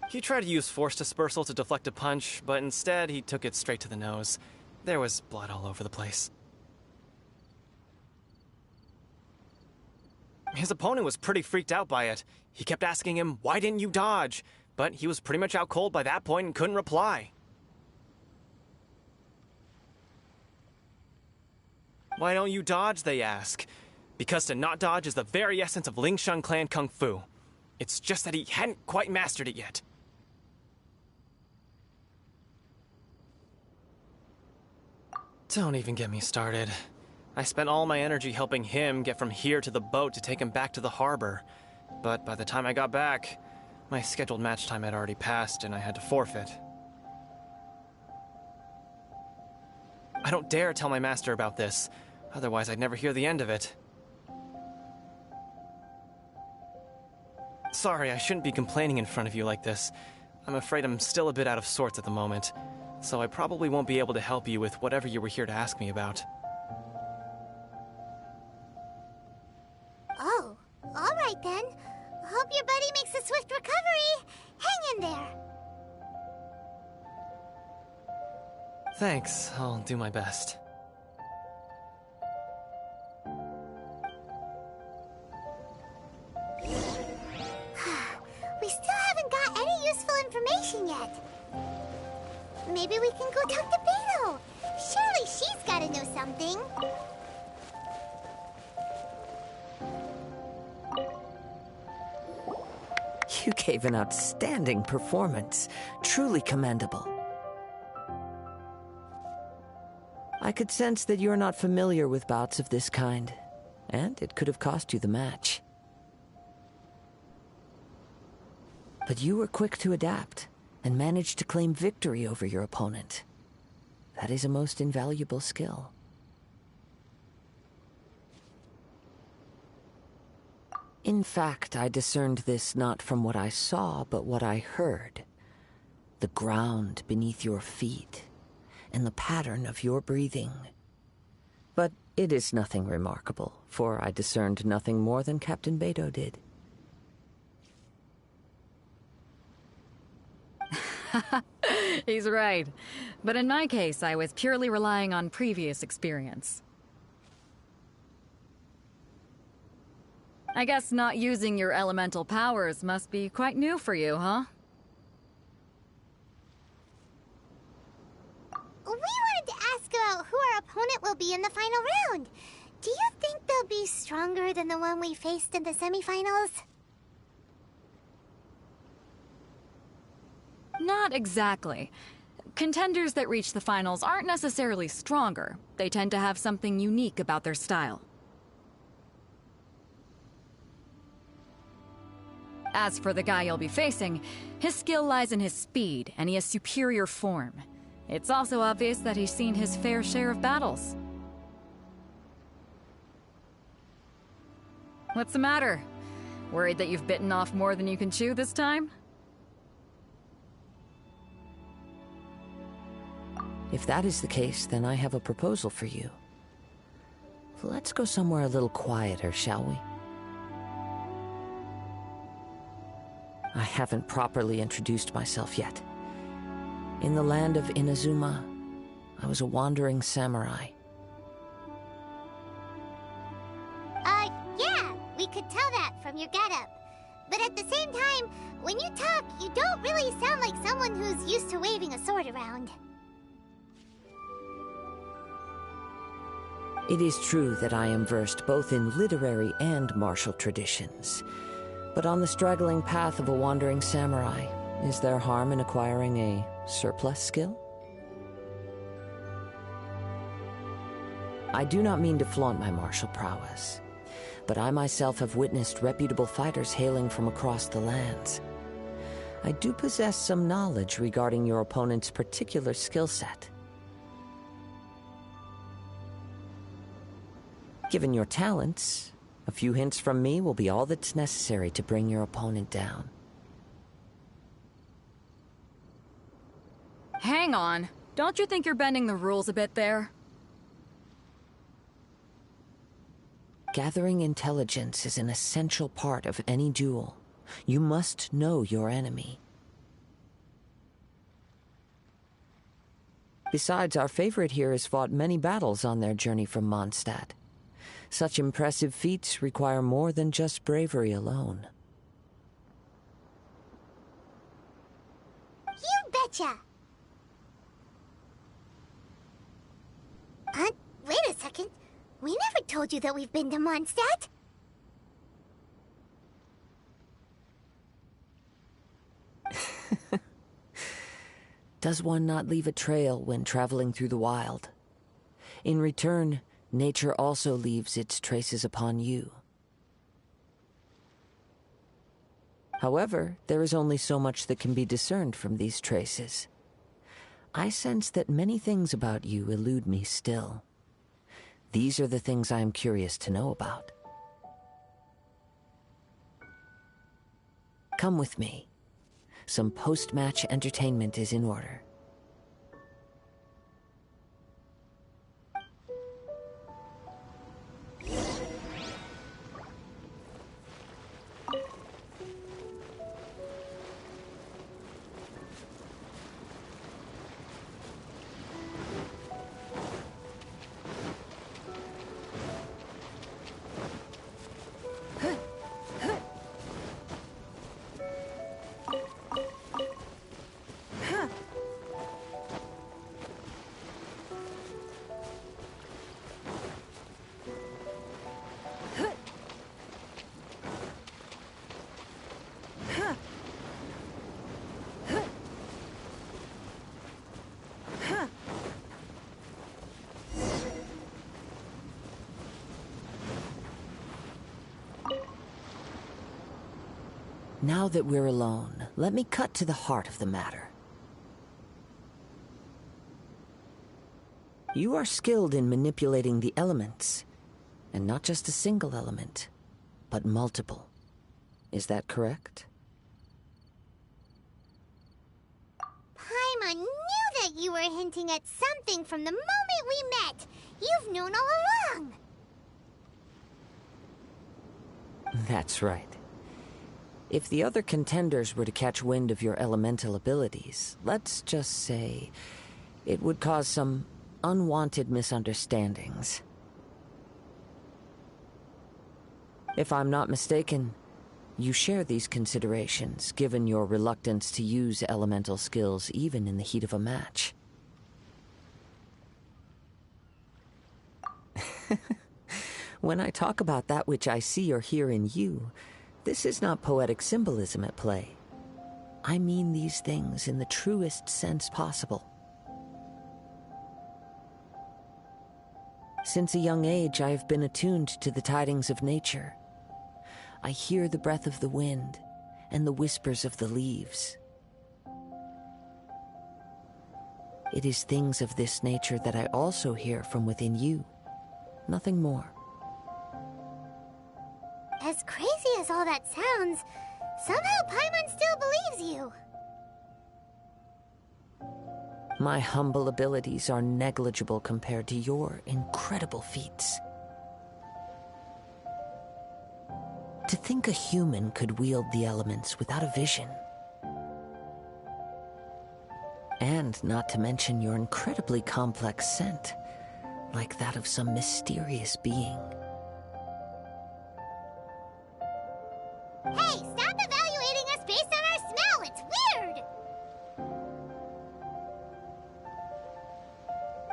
He tried to use force dispersal to deflect a punch, but instead he took it straight to the nose. There was blood all over the place. His opponent was pretty freaked out by it. He kept asking him, "Why didn't you dodge?" But he was pretty much out cold by that point and couldn't reply. "Why don't you dodge?" they ask. Because to not dodge is the very essence of Lingshan clan kung fu. It's just that he hadn't quite mastered it yet. Don't even get me started. I spent all my energy helping him get from here to the boat to take him back to the harbor. But by the time I got back, my scheduled match time had already passed and I had to forfeit. I don't dare tell my master about this, otherwise I'd never hear the end of it. Sorry, I shouldn't be complaining in front of you like this. I'm afraid I'm still a bit out of sorts at the moment, so I probably won't be able to help you with whatever you were here to ask me about.
Oh, alright then. Hope your buddy makes a swift recovery. Hang in there.
Thanks, I'll do my best.
We still haven't got any useful information yet. Maybe we can go talk to Beto. Surely she's gotta know something.
You gave an outstanding performance. Truly commendable. I could sense that you're not familiar with bouts of this kind, and it could have cost you the match. But you were quick to adapt, and managed to claim victory over your opponent. That is a most invaluable skill. In fact, I discerned this not from what I saw, but what I heard. The ground beneath your feet, and the pattern of your breathing. But it is nothing remarkable, for I discerned nothing more than Captain Beto did.
He's right. But in my case, I was purely relying on previous experience. I guess not using your elemental powers must be quite new for you, huh?
We wanted to ask about who our opponent will be in the final round. Do you think they'll be stronger than the one we faced in the semifinals?
Not exactly. Contenders that reach the finals aren't necessarily stronger. They tend to have something unique about their style. As for the guy you'll be facing, his skill lies in his speed, and he has superior form. It's also obvious that he's seen his fair share of battles. What's the matter? Worried that you've bitten off more than you can chew this time?
If that is the case, then I have a proposal for you. Let's go somewhere a little quieter, shall we? I haven't properly introduced myself yet. In the land of Inazuma, I was a wandering samurai.
Yeah, we could tell that from your getup. But at the same time, when you talk, you don't really sound like someone who's used to waving a sword around.
It is true that I am versed both in literary and martial traditions. But on the straggling path of a wandering samurai, is there harm in acquiring a surplus skill? I do not mean to flaunt my martial prowess, but I myself have witnessed reputable fighters hailing from across the lands. I do possess some knowledge regarding your opponent's particular skill set. Given your talents, a few hints from me will be all that's necessary to bring your opponent down.
Hang on. Don't you think you're bending the rules a bit there?
Gathering intelligence is an essential part of any duel. You must know your enemy. Besides, our favorite here has fought many battles on their journey from Mondstadt. Such impressive feats require more than just bravery alone.
You betcha! Wait a second. We never told you that we've been to Mondstadt.
Does one not leave a trail when traveling through the wild? In return, nature also leaves its traces upon you. However, there is only so much that can be discerned from these traces. I sense that many things about you elude me still. These are the things I am curious to know about. Come with me. Some post-match entertainment is in order. Now that we're alone, let me cut to the heart of the matter. You are skilled in manipulating the elements, and not just a single element, but multiple. Is that correct?
Paimon knew that you were hinting at something from the moment we met. You've known all along.
That's right. If the other contenders were to catch wind of your elemental abilities, let's just say it would cause some unwanted misunderstandings. If I'm not mistaken, you share these considerations, given your reluctance to use elemental skills even in the heat of a match. When I talk about that which I see or hear in you, this is not poetic symbolism at play. I mean these things in the truest sense possible. Since a young age, I have been attuned to the tidings of nature. I hear the breath of the wind and the whispers of the leaves. It is things of this nature that I also hear from within you. Nothing more.
As crazy as all that sounds, somehow Paimon still believes you.
My humble abilities are negligible compared to your incredible feats. To think a human could wield the elements without a vision. And not to mention your incredibly complex scent, like that of some mysterious being.
Hey, stop evaluating us based on our smell! It's weird!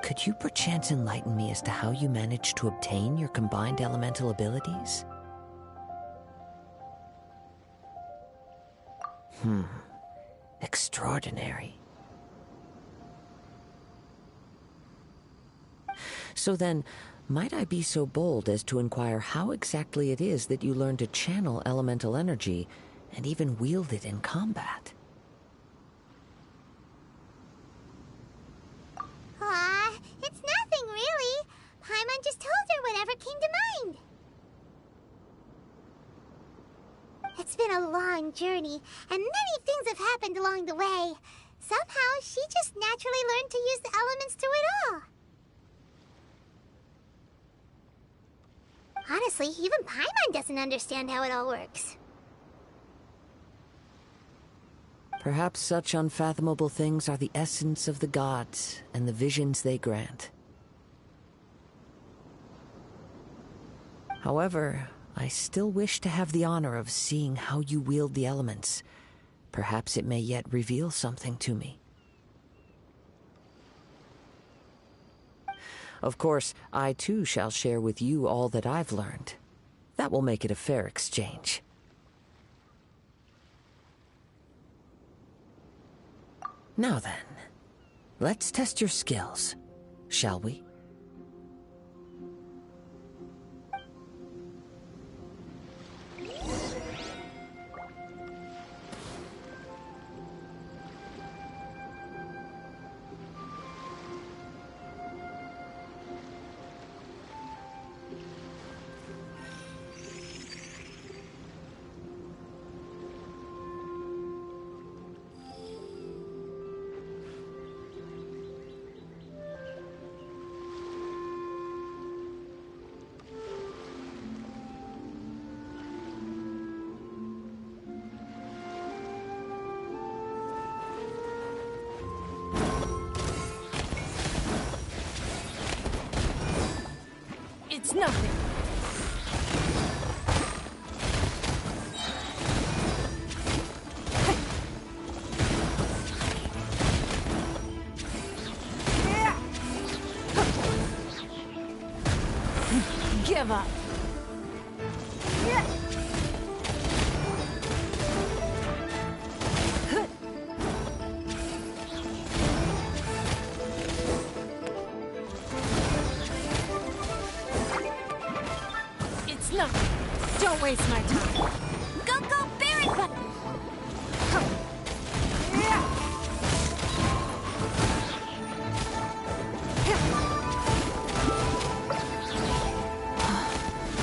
Could you perchance enlighten me as to how you managed to obtain your combined elemental abilities? Extraordinary. So then, might I be so bold as to inquire how exactly it is that you learned to channel elemental energy and even wield it in combat?
Aw, it's nothing really. Paimon just told her whatever came to mind. It's been a long journey, and many things have happened along the way. Somehow, she just naturally learned to use the elements through it all. Honestly, even Paimon doesn't understand how it all works.
Perhaps such unfathomable things are the essence of the gods and the visions they grant. However, I still wish to have the honor of seeing how you wield the elements. Perhaps it may yet reveal something to me. Of course, I too shall share with you all that I've learned. That will make it a fair exchange. Now then, let's test your skills, shall we?
nothing.
Give up.
It's nothing. Don't waste my time.
Go, go, Barret button!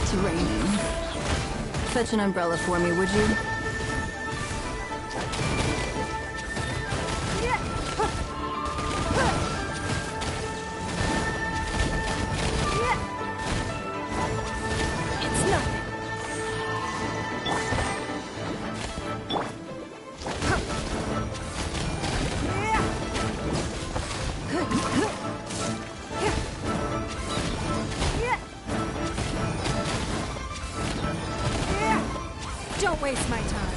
It's raining. Fetch an umbrella for me, would you?
It's nothing. Don't waste my time.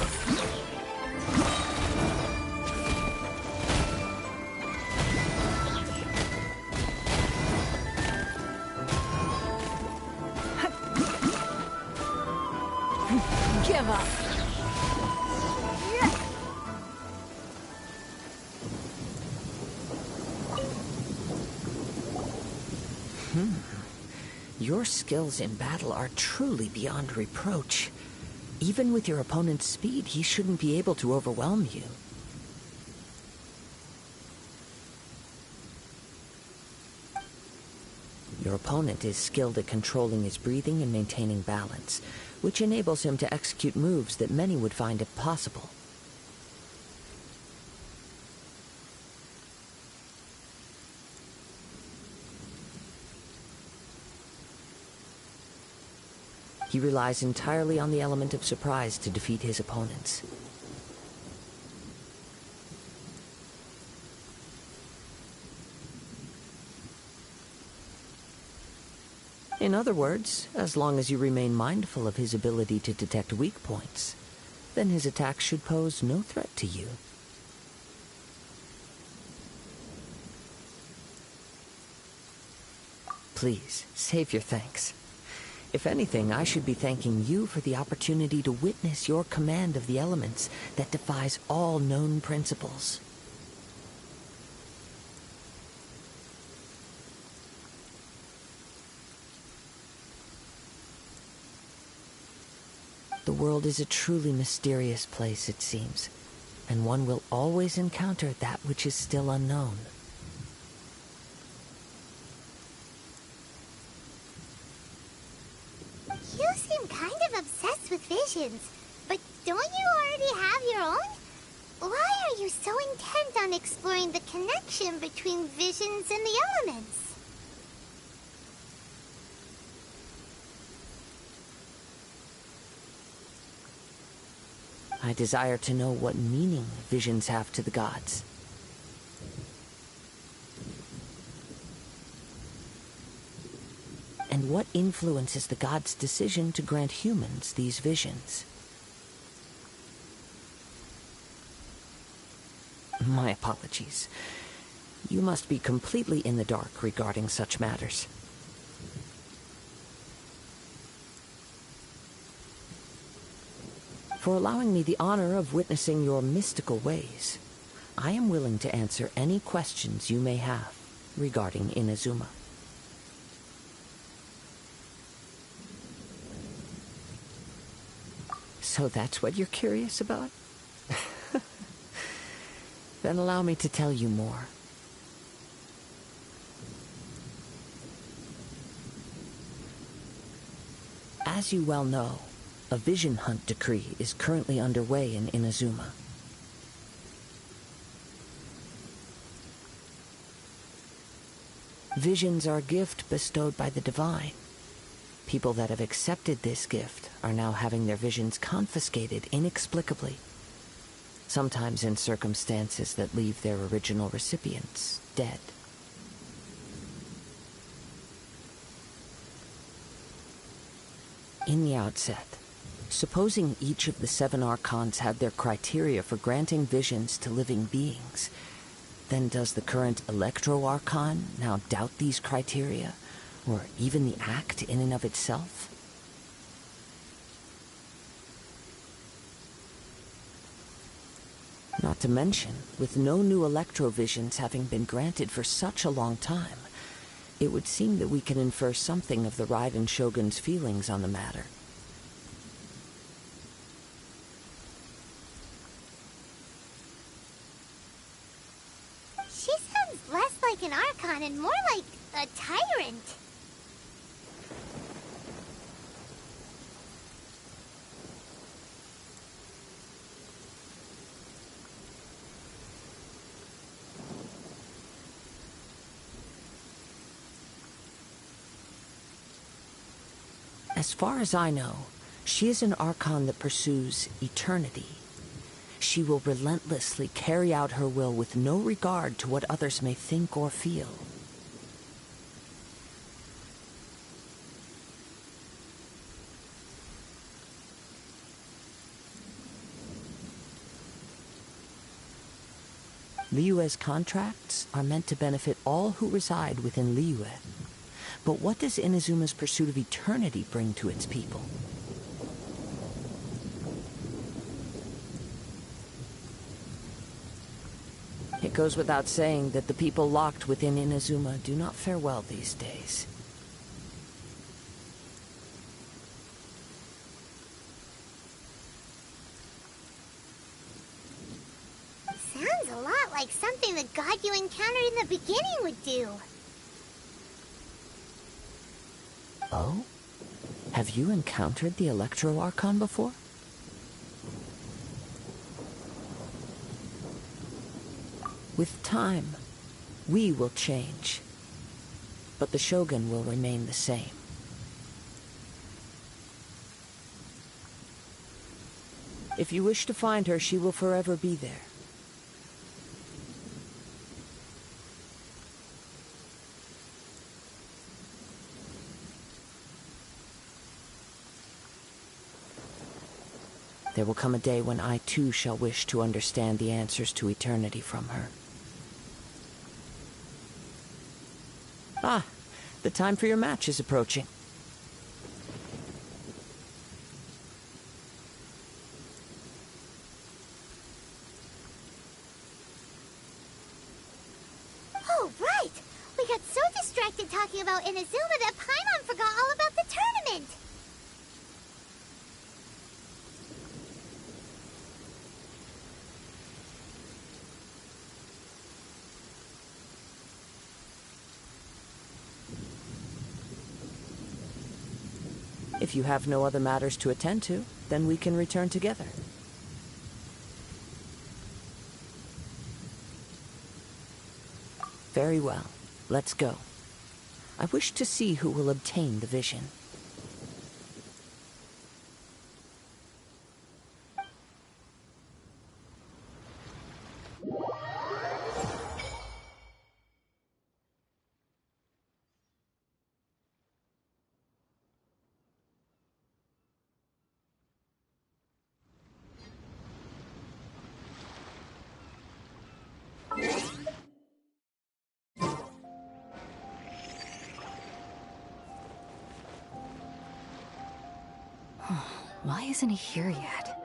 Give up.
Your skills in battle are truly beyond reproach. Even with your opponent's speed, he shouldn't be able to overwhelm you. Your opponent is skilled at controlling his breathing and maintaining balance, which enables him to execute moves that many would find impossible. He relies entirely on the element of surprise to defeat his opponents. In other words, as long as you remain mindful of his ability to detect weak points, then his attacks should pose no threat to you. Please, save your thanks. If anything, I should be thanking you for the opportunity to witness your command of the elements that defies all known principles. The world is a truly mysterious place, it seems, and one will always encounter that which is still unknown.
You seem kind of obsessed with visions, but don't you already have your own? Why are you so intent on exploring the connection between visions and the elements?
I desire to know what meaning visions have to the gods. And what influences the gods' decision to grant humans these visions? My apologies. You must be completely in the dark regarding such matters. For allowing me the honor of witnessing your mystical ways, I am willing to answer any questions you may have regarding Inazuma. So that's what you're curious about? Then allow me to tell you more. As you well know, a vision hunt decree is currently underway in Inazuma. Visions are a gift bestowed by the divine. People that have accepted this gift are now having their visions confiscated inexplicably, sometimes in circumstances that leave their original recipients dead. In the outset, supposing each of the 7 Archons had their criteria for granting visions to living beings, then does the current Electro Archon now doubt these criteria, or even the act in and of itself? Not to mention, with no new electrovisions having been granted for such a long time, it would seem that we can infer something of the Raiden Shogun's feelings on the matter.
She sounds less like an Archon and more like a tyrant.
As far as I know, she is an Archon that pursues eternity. She will relentlessly carry out her will with no regard to what others may think or feel. Liyue's contracts are meant to benefit all who reside within Liyue. But what does Inazuma's pursuit of eternity bring to its people? It goes without saying that the people locked within Inazuma do not fare well these days.
Sounds a lot like something the god you encountered in the beginning would do.
Oh? Have you encountered the Electro Archon before? With time, we will change. But the Shogun will remain the same. If you wish to find her, she will forever be there. There will come a day when I too shall wish to understand the answers to eternity from her. Ah, the time for your match is approaching.
Oh, right! We got so distracted talking about Inazuma that Paimon forgot all about the tournament!
If you have no other matters to attend to, then we can return together. Very well. Let's go. I wish to see who will obtain the vision.
Why isn't he here yet?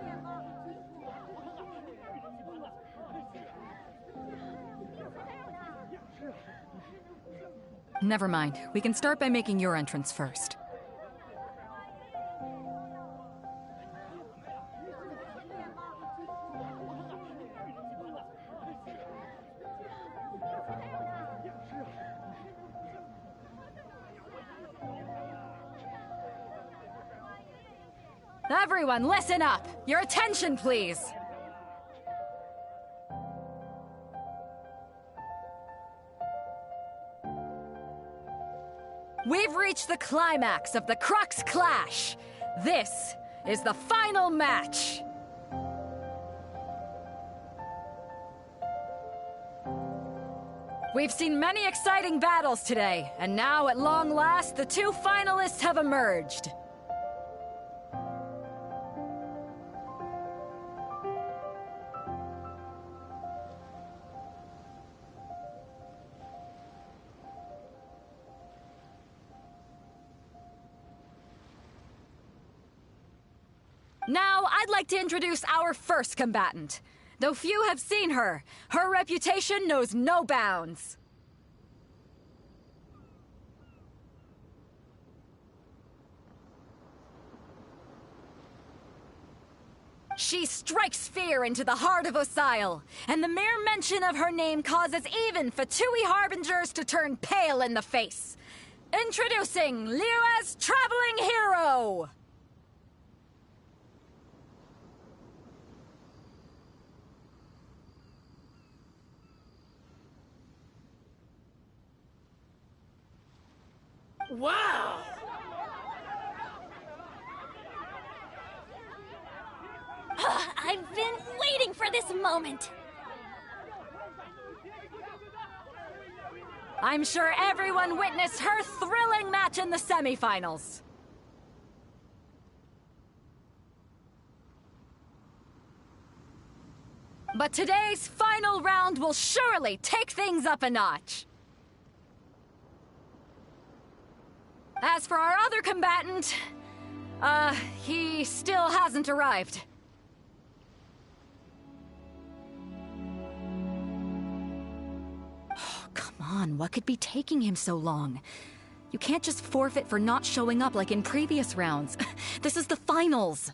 Never mind. We can start by making your entrance first. Everyone, listen up! Your attention, please! We've reached the climax of the Crux Clash! This is the final match! We've seen many exciting battles today, and now, at long last, the 2 finalists have emerged. Now, I'd like to introduce our first combatant. Though few have seen her, her reputation knows no bounds. She strikes fear into the heart of Osile, and the mere mention of her name causes even Fatui harbingers to turn pale in the face. Introducing Liyue's traveling hero!
Wow!
I've been waiting for this moment!
I'm sure everyone witnessed her thrilling match in the semifinals. But today's final round will surely take things up a notch. As for our other combatant, he still hasn't arrived. Oh, come on, what could be taking him so long? You can't just forfeit for not showing up like in previous rounds. This is the finals.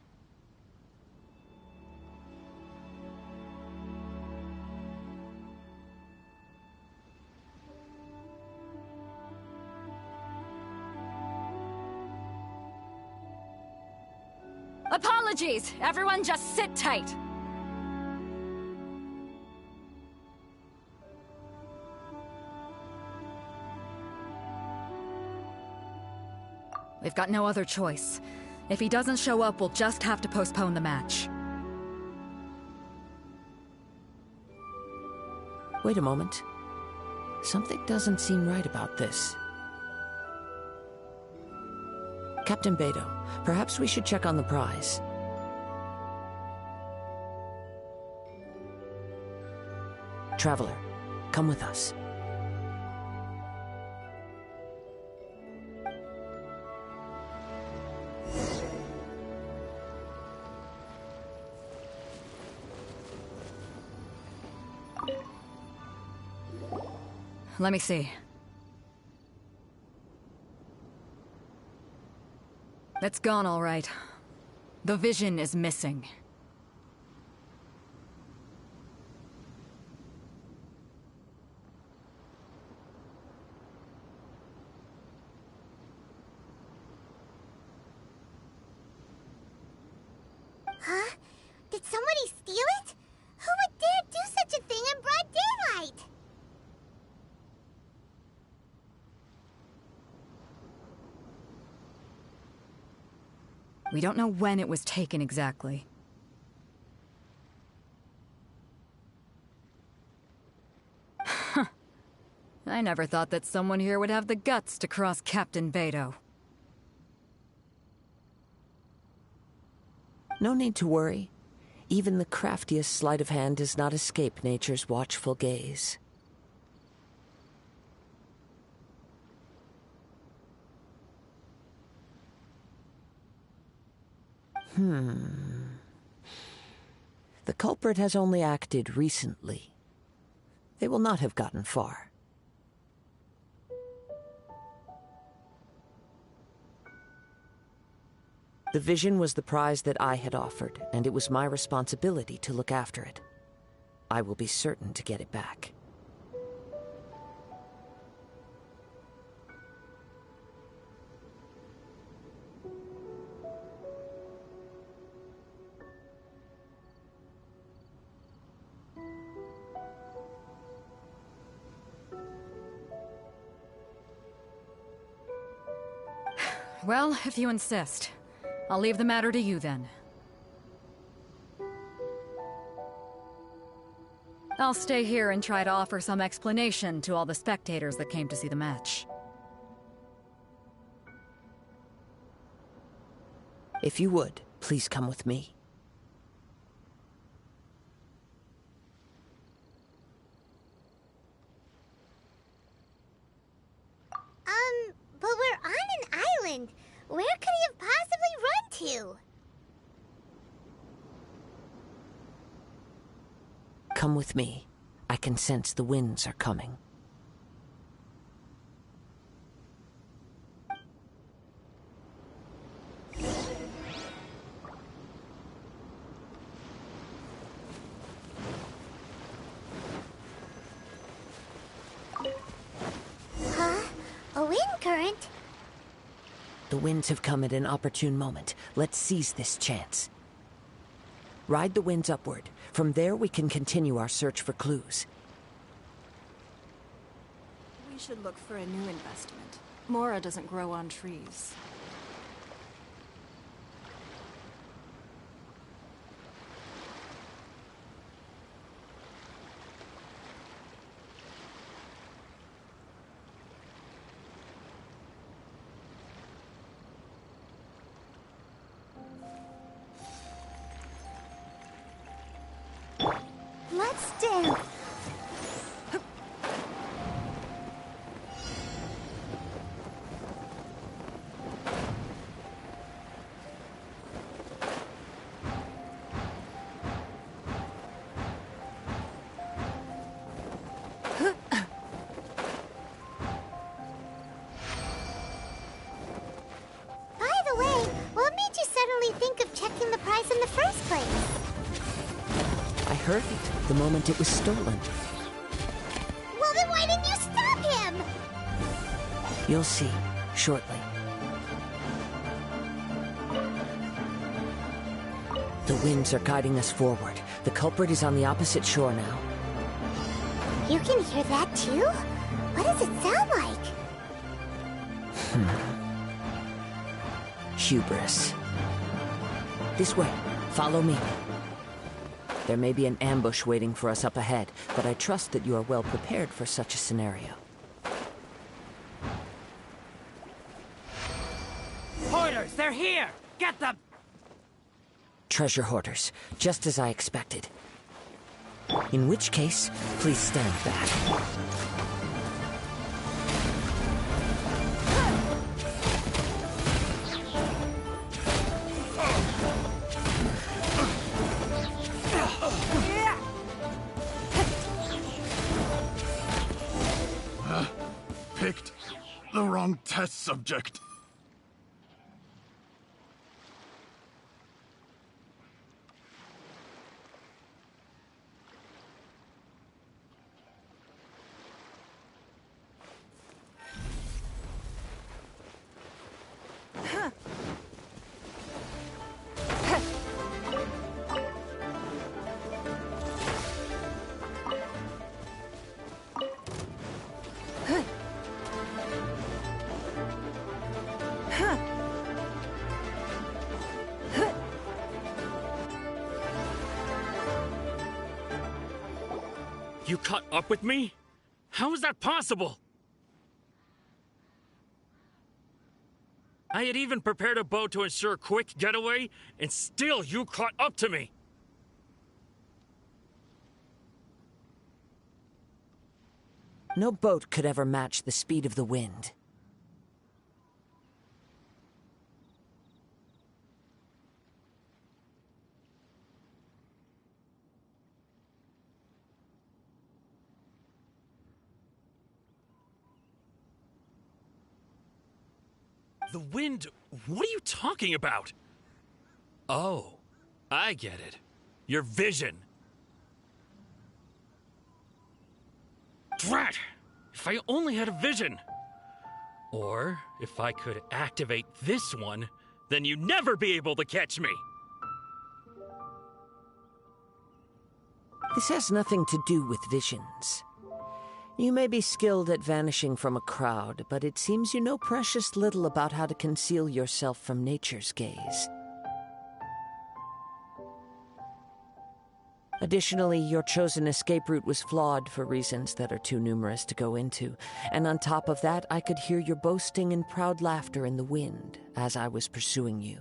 Apologies! Everyone just sit tight! We've got no other choice. If he doesn't show up, we'll just have to postpone the match.
Wait a moment. Something doesn't seem right about this. Captain Beto, perhaps we should check on the prize. Traveler, come with us.
Let me see. It's gone, all right. The vision is missing.
Huh? Did somebody steal it? Who would dare do such a thing in broad daylight?
We don't know when it was taken exactly. Huh. I never thought that someone here would have the guts to cross Captain Beto.
No need to worry. Even the craftiest sleight of hand does not escape nature's watchful gaze. The culprit has only acted recently. They will not have gotten far. The vision was the prize that I had offered, and it was my responsibility to look after it. I will be certain to get it back.
Well, if you insist. I'll leave the matter to you then. I'll stay here and try to offer some explanation to all the spectators that came to see the match.
If you would, please come with me.
But we're on an island. Where could he have possibly run to?
Come with me. I can sense the winds are coming.
Huh? A wind current?
The winds have come at an opportune moment. Let's seize this chance. Ride the winds upward. From there, we can continue our search for clues.
We should look for a new investment. Mora doesn't grow on trees.
Let's dance. By the way, what made you suddenly think of checking the prize in the first place?
I heard it the moment it was stolen.
Well, then why didn't you stop him?
You'll see, shortly. The winds are guiding us forward. The culprit is on the opposite shore now.
You can hear that too? What does it sound like?
Hubris. This way. Follow me. There may be an ambush waiting for us up ahead, but I trust that you are well prepared for such a scenario.
Hoarders, they're here! Get them!
Treasure hoarders, just as I expected. In which case, please stand back.
Picked the wrong test subject.
You caught up with me? How is that possible? I had even prepared a boat to ensure a quick getaway, and still you caught up to me!
No boat could ever match the speed of the wind.
The wind? What are you talking about? Oh, I get it. Your vision. Drat! If I only had a vision! Or, if I could activate this one, then you'd never be able to catch me!
This has nothing to do with visions. You may be skilled at vanishing from a crowd, but it seems you know precious little about how to conceal yourself from nature's gaze. Additionally, your chosen escape route was flawed for reasons that are too numerous to go into, and on top of that, I could hear your boasting and proud laughter in the wind as I was pursuing you.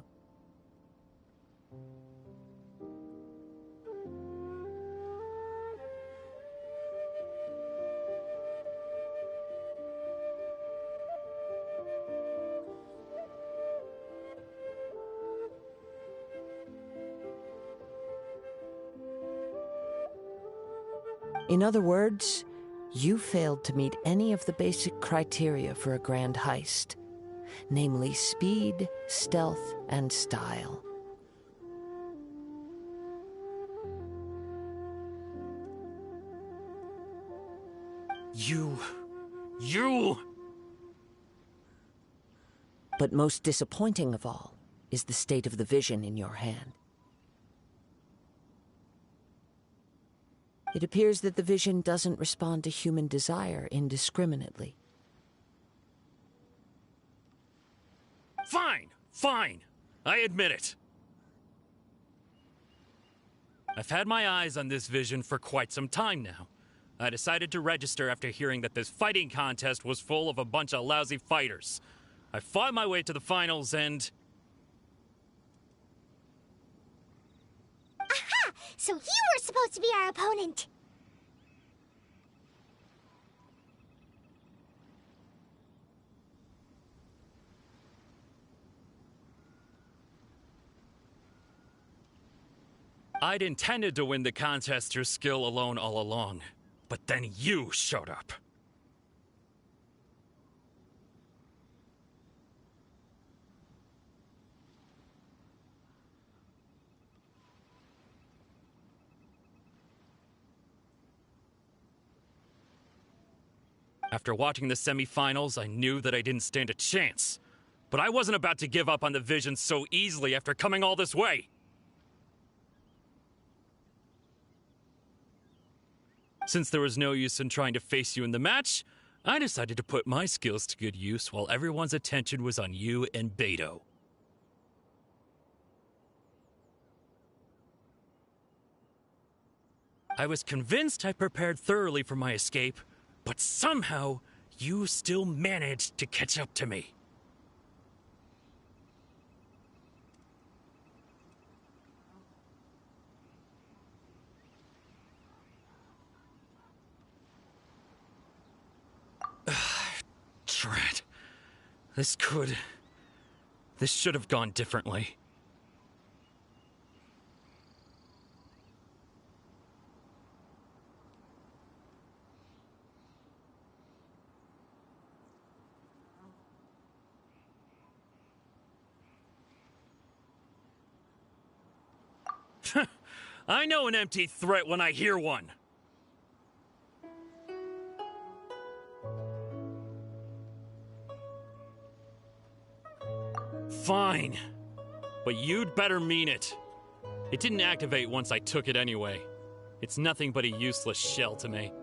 In other words, you failed to meet any of the basic criteria for a grand heist, namely speed, stealth, and style.
You...
But most disappointing of all is the state of the vision in your hand. It appears that the vision doesn't respond to human desire indiscriminately.
Fine. I admit it. I've had my eyes on this vision for quite some time now. I decided to register after hearing that this fighting contest was full of a bunch of lousy fighters. I fought my way to the finals and...
Aha! So you were supposed to be our opponent!
I'd intended to win the contest through skill alone all along, but then you showed up. After watching the semifinals, I knew that I didn't stand a chance. But I wasn't about to give up on the vision so easily after coming all this way. Since there was no use in trying to face you in the match, I decided to put my skills to good use while everyone's attention was on you and Beto. I was convinced I prepared thoroughly for my escape, but somehow you still managed to catch up to me. Dread. This should have gone differently. I know an empty threat when I hear one. Fine. But you'd better mean it. It didn't activate once I took it anyway. It's nothing but a useless shell to me.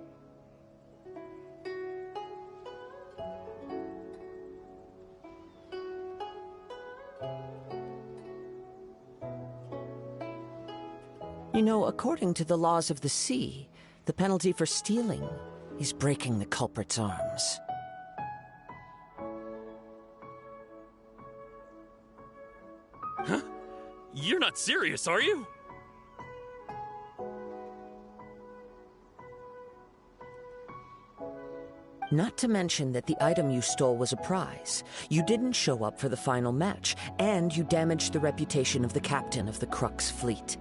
You know, according to the laws of the sea, the penalty for stealing is breaking the culprit's arms.
Huh? You're not serious, are you?
Not to mention that the item you stole was a prize. You didn't show up for the final match, and you damaged the reputation of the captain of the Crux fleet.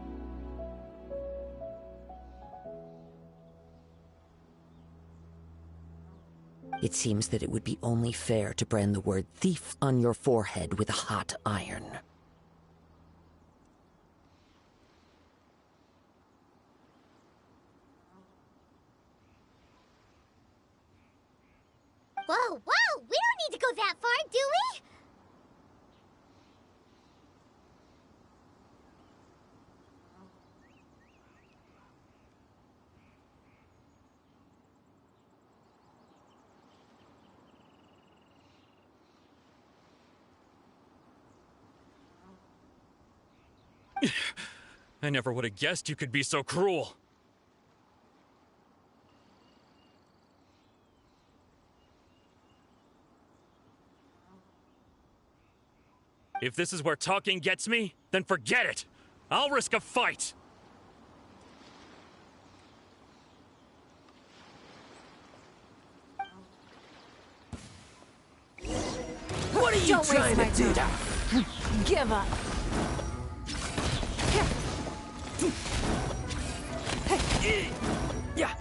It seems that it would be only fair to brand the word thief on your forehead with a hot iron.
Whoa, whoa! We don't need to go that far, do we?
I never would have guessed you could be so cruel. If this is where talking gets me, then forget it. I'll risk a fight.
What are you trying to do? Give up.
Yeah.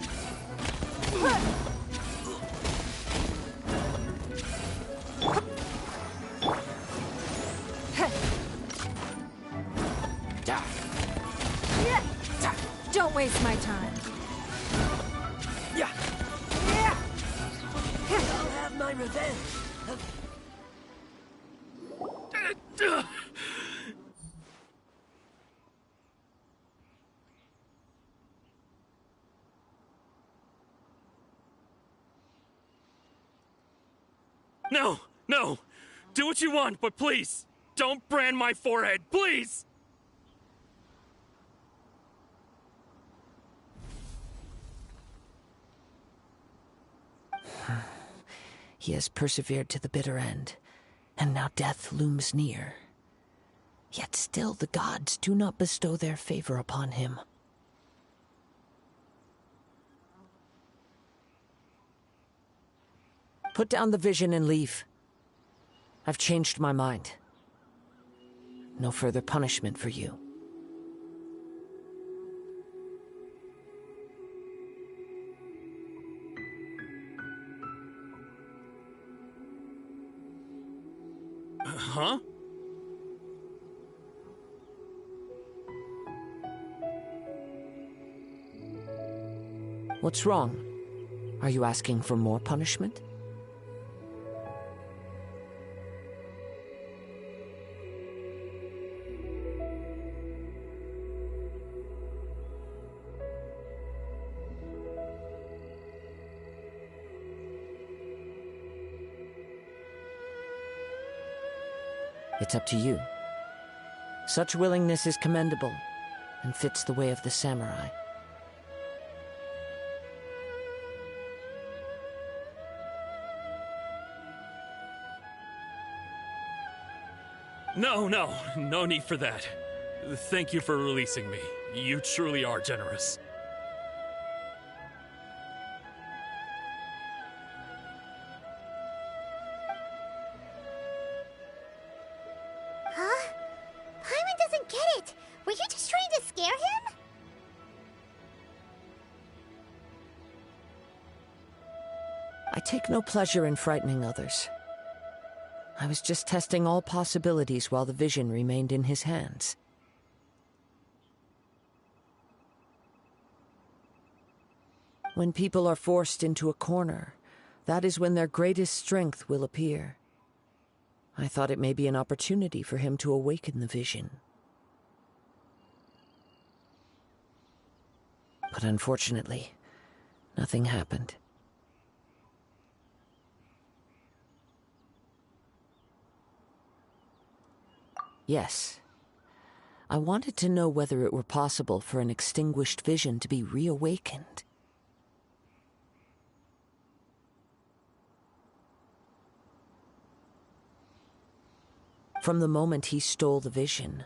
Don't waste my time.
Yeah. I'll have my revenge.
No, no! Do what you want, but please, don't brand my forehead, please!
He has persevered to the bitter end, and now death looms near. Yet still the gods do not bestow their favor upon him. Put down the vision and leave. I've changed my mind. No further punishment for you.
Huh?
What's wrong? Are you asking for more punishment? It's up to you. Such willingness is commendable, and fits the way of the samurai.
No need for that. Thank you for releasing me. You truly are generous.
Huh? Paimon doesn't get it. Were you just trying to scare him?
I take no pleasure in frightening others. I was just testing all possibilities while the vision remained in his hands. When people are forced into a corner, that is when their greatest strength will appear. I thought it may be an opportunity for him to awaken the vision. But unfortunately, nothing happened. Yes. I wanted to know whether it were possible for an extinguished vision to be reawakened. From the moment he stole the vision,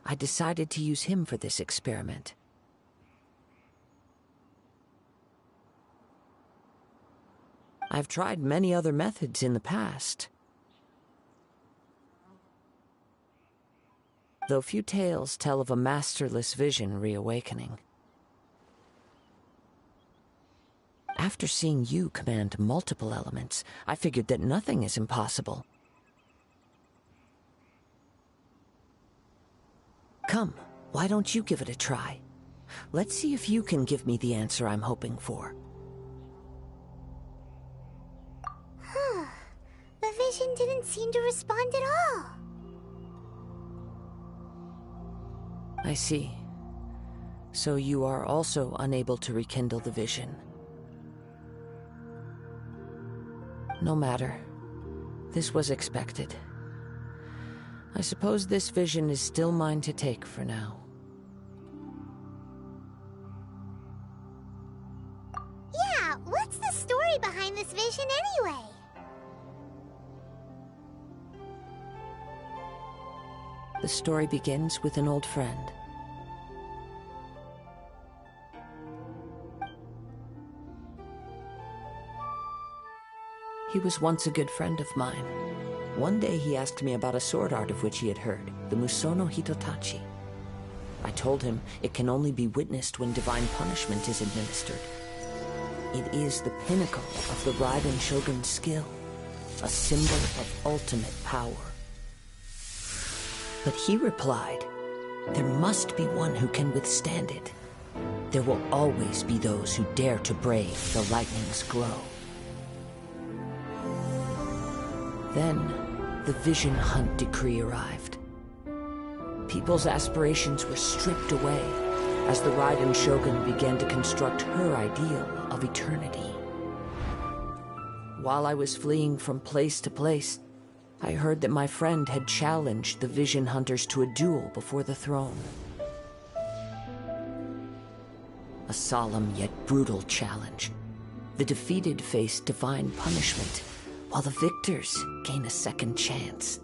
I decided to use him for this experiment. I've tried many other methods in the past, though few tales tell of a masterless vision reawakening. After seeing you command multiple elements, I figured that nothing is impossible. Come, why don't you give it a try? Let's see if you can give me the answer I'm hoping for.
The vision didn't seem to respond at all.
I see. So you are also unable to rekindle the vision. No matter. This was expected. I suppose this vision is still mine to take for now.
Yeah, what's the story behind this vision anyway?
The story begins with an old friend. He was once a good friend of mine. One day he asked me about a sword art of which he had heard, the Musono Hitotachi. I told him it can only be witnessed when divine punishment is administered. it is the pinnacle of the Raiden Shogun's skill, a symbol of ultimate power. But he replied, there must be one who can withstand it. There will always be those who dare to brave the lightning's glow. Then, the Vision Hunt decree arrived. People's aspirations were stripped away as the Raiden Shogun began to construct her ideal of eternity. While I was fleeing from place to place, I heard that my friend had challenged the Vision Hunters to a duel before the throne. A solemn yet brutal challenge. The defeated face divine punishment, while the victors gain a second chance.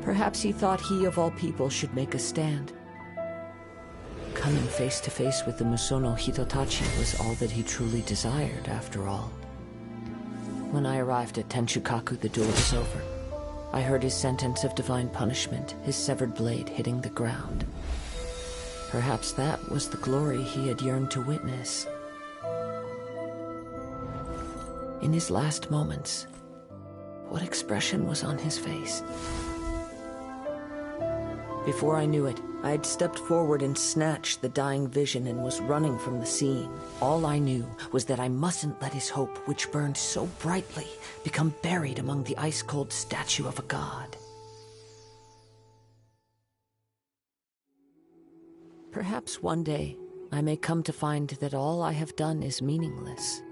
Perhaps he thought he of all people should make a stand. Coming face to face with the Musono Hitotachi was all that he truly desired, after all. When I arrived at Tenshukaku, the duel was over. I heard his sentence of divine punishment, his severed blade hitting the ground. Perhaps that was the glory he had yearned to witness. In his last moments, what expression was on his face? Before I knew it, I had stepped forward and snatched the dying vision and was running from the scene. All I knew was that I mustn't let his hope, which burned so brightly, become buried among the ice-cold statue of a god. Perhaps one day, I may come to find that all I have done is meaningless.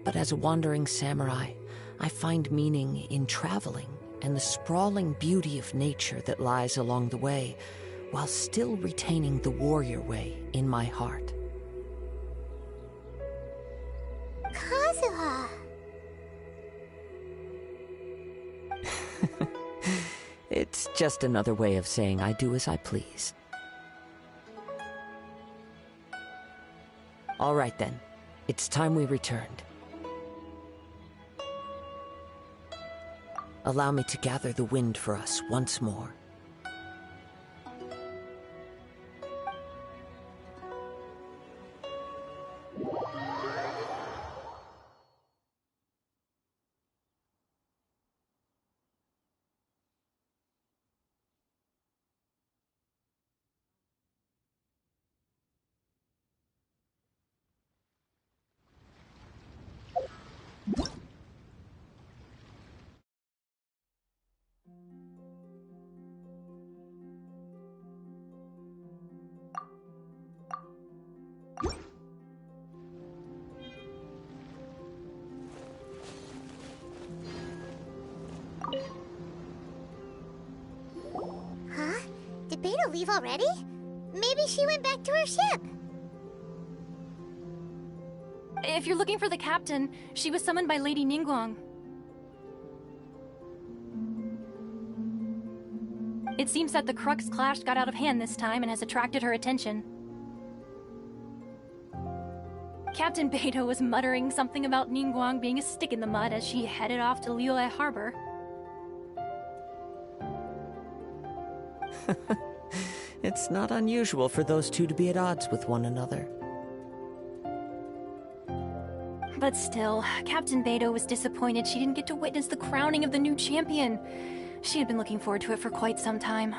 But as a wandering samurai, I find meaning in traveling and the sprawling beauty of nature that lies along the way, while still retaining the warrior way in my heart.
Kazuha!
It's just another way of saying I do as I please. All right then, it's time we returned. Allow me to gather the wind for us once more.
Huh? Did Beta leave already? Maybe she went back to her ship.
If you're looking for the captain, she was summoned by Lady Ningguang. It seems that the Crux clash got out of hand this time and has attracted her attention. Captain Beidou was muttering something about Ningguang being a stick in the mud as she headed off to Liyue Harbor.
It's not unusual for those two to be at odds with one another.
But still, Captain Beidou was disappointed she didn't get to witness the crowning of the new champion. She had been looking forward to it for quite some time.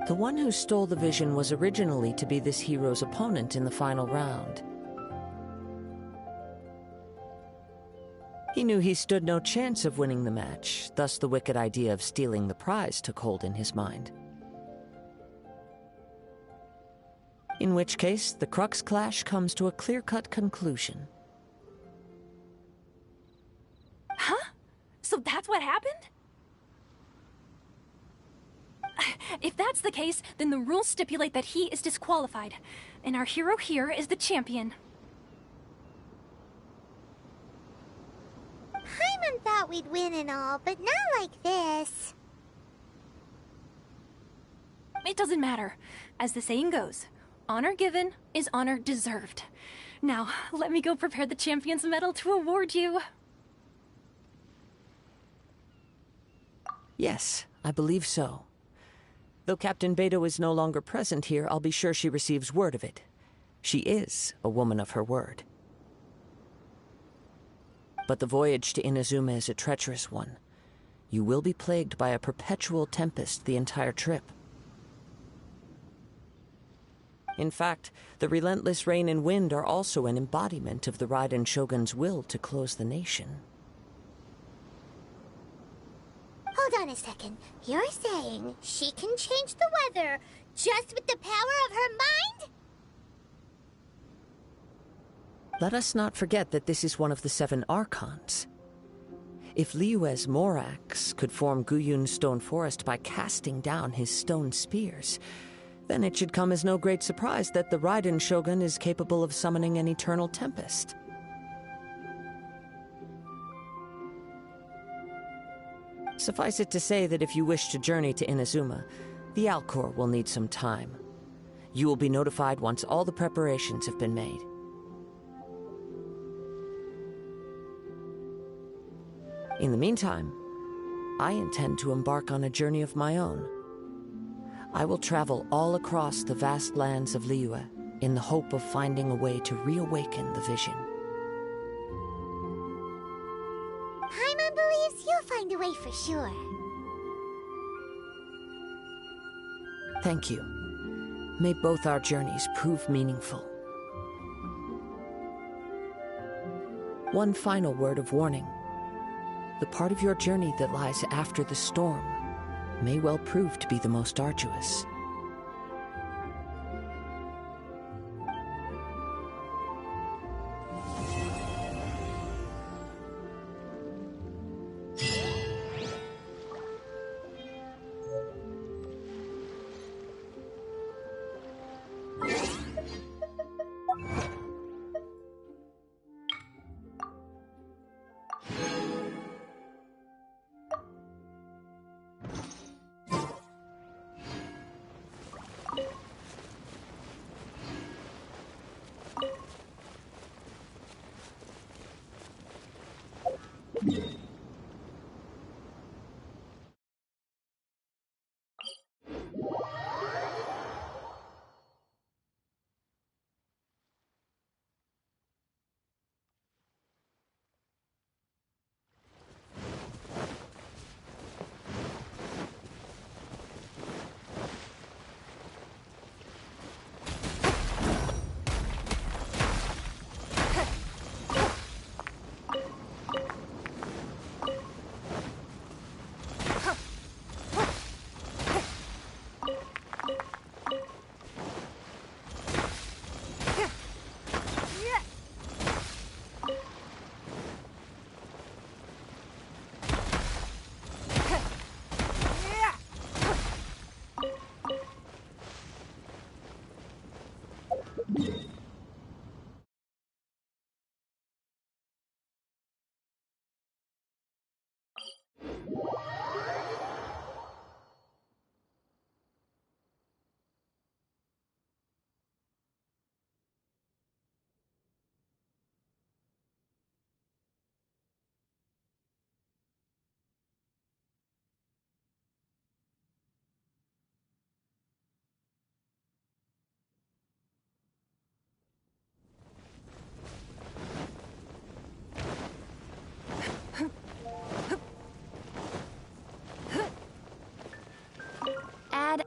The one who stole the vision was originally to be this hero's opponent in the final round. He knew he stood no chance of winning the match, thus the wicked idea of stealing the prize took hold in his mind. In which case, the Crux clash comes to a clear-cut conclusion.
Huh? So that's what happened? If that's the case, then the rules stipulate that he is disqualified, and our hero here is the champion.
Paimon thought we'd win and all, but not like this.
It doesn't matter. As the saying goes, honor given is honor deserved. Now, let me go prepare the champion's medal to award you.
Yes, I believe so. Though Captain Beto is no longer present here, I'll be sure she receives word of it. She is a woman of her word. But the voyage to Inazuma is a treacherous one. You will be plagued by a perpetual tempest the entire trip. In fact, the relentless rain and wind are also an embodiment of the Raiden Shogun's will to close the nation.
Hold on a second. You're saying she can change the weather just with the power of her mind?
Let us not forget that this is one of the 7 Archons. If Liyue's Morax could form Guyun's stone forest by casting down his stone spears, then it should come as no great surprise that the Raiden Shogun is capable of summoning an eternal tempest. Suffice it to say that if you wish to journey to Inazuma, the Alcor will need some time. You will be notified once all the preparations have been made. In the meantime, I intend to embark on a journey of my own. I will travel all across the vast lands of Liyue in the hope of finding a way to reawaken the vision.
Paimon believes you'll find a way for sure.
Thank you. May both our journeys prove meaningful. One final word of warning. The part of your journey that lies after the storm may well prove to be the most arduous.
Add.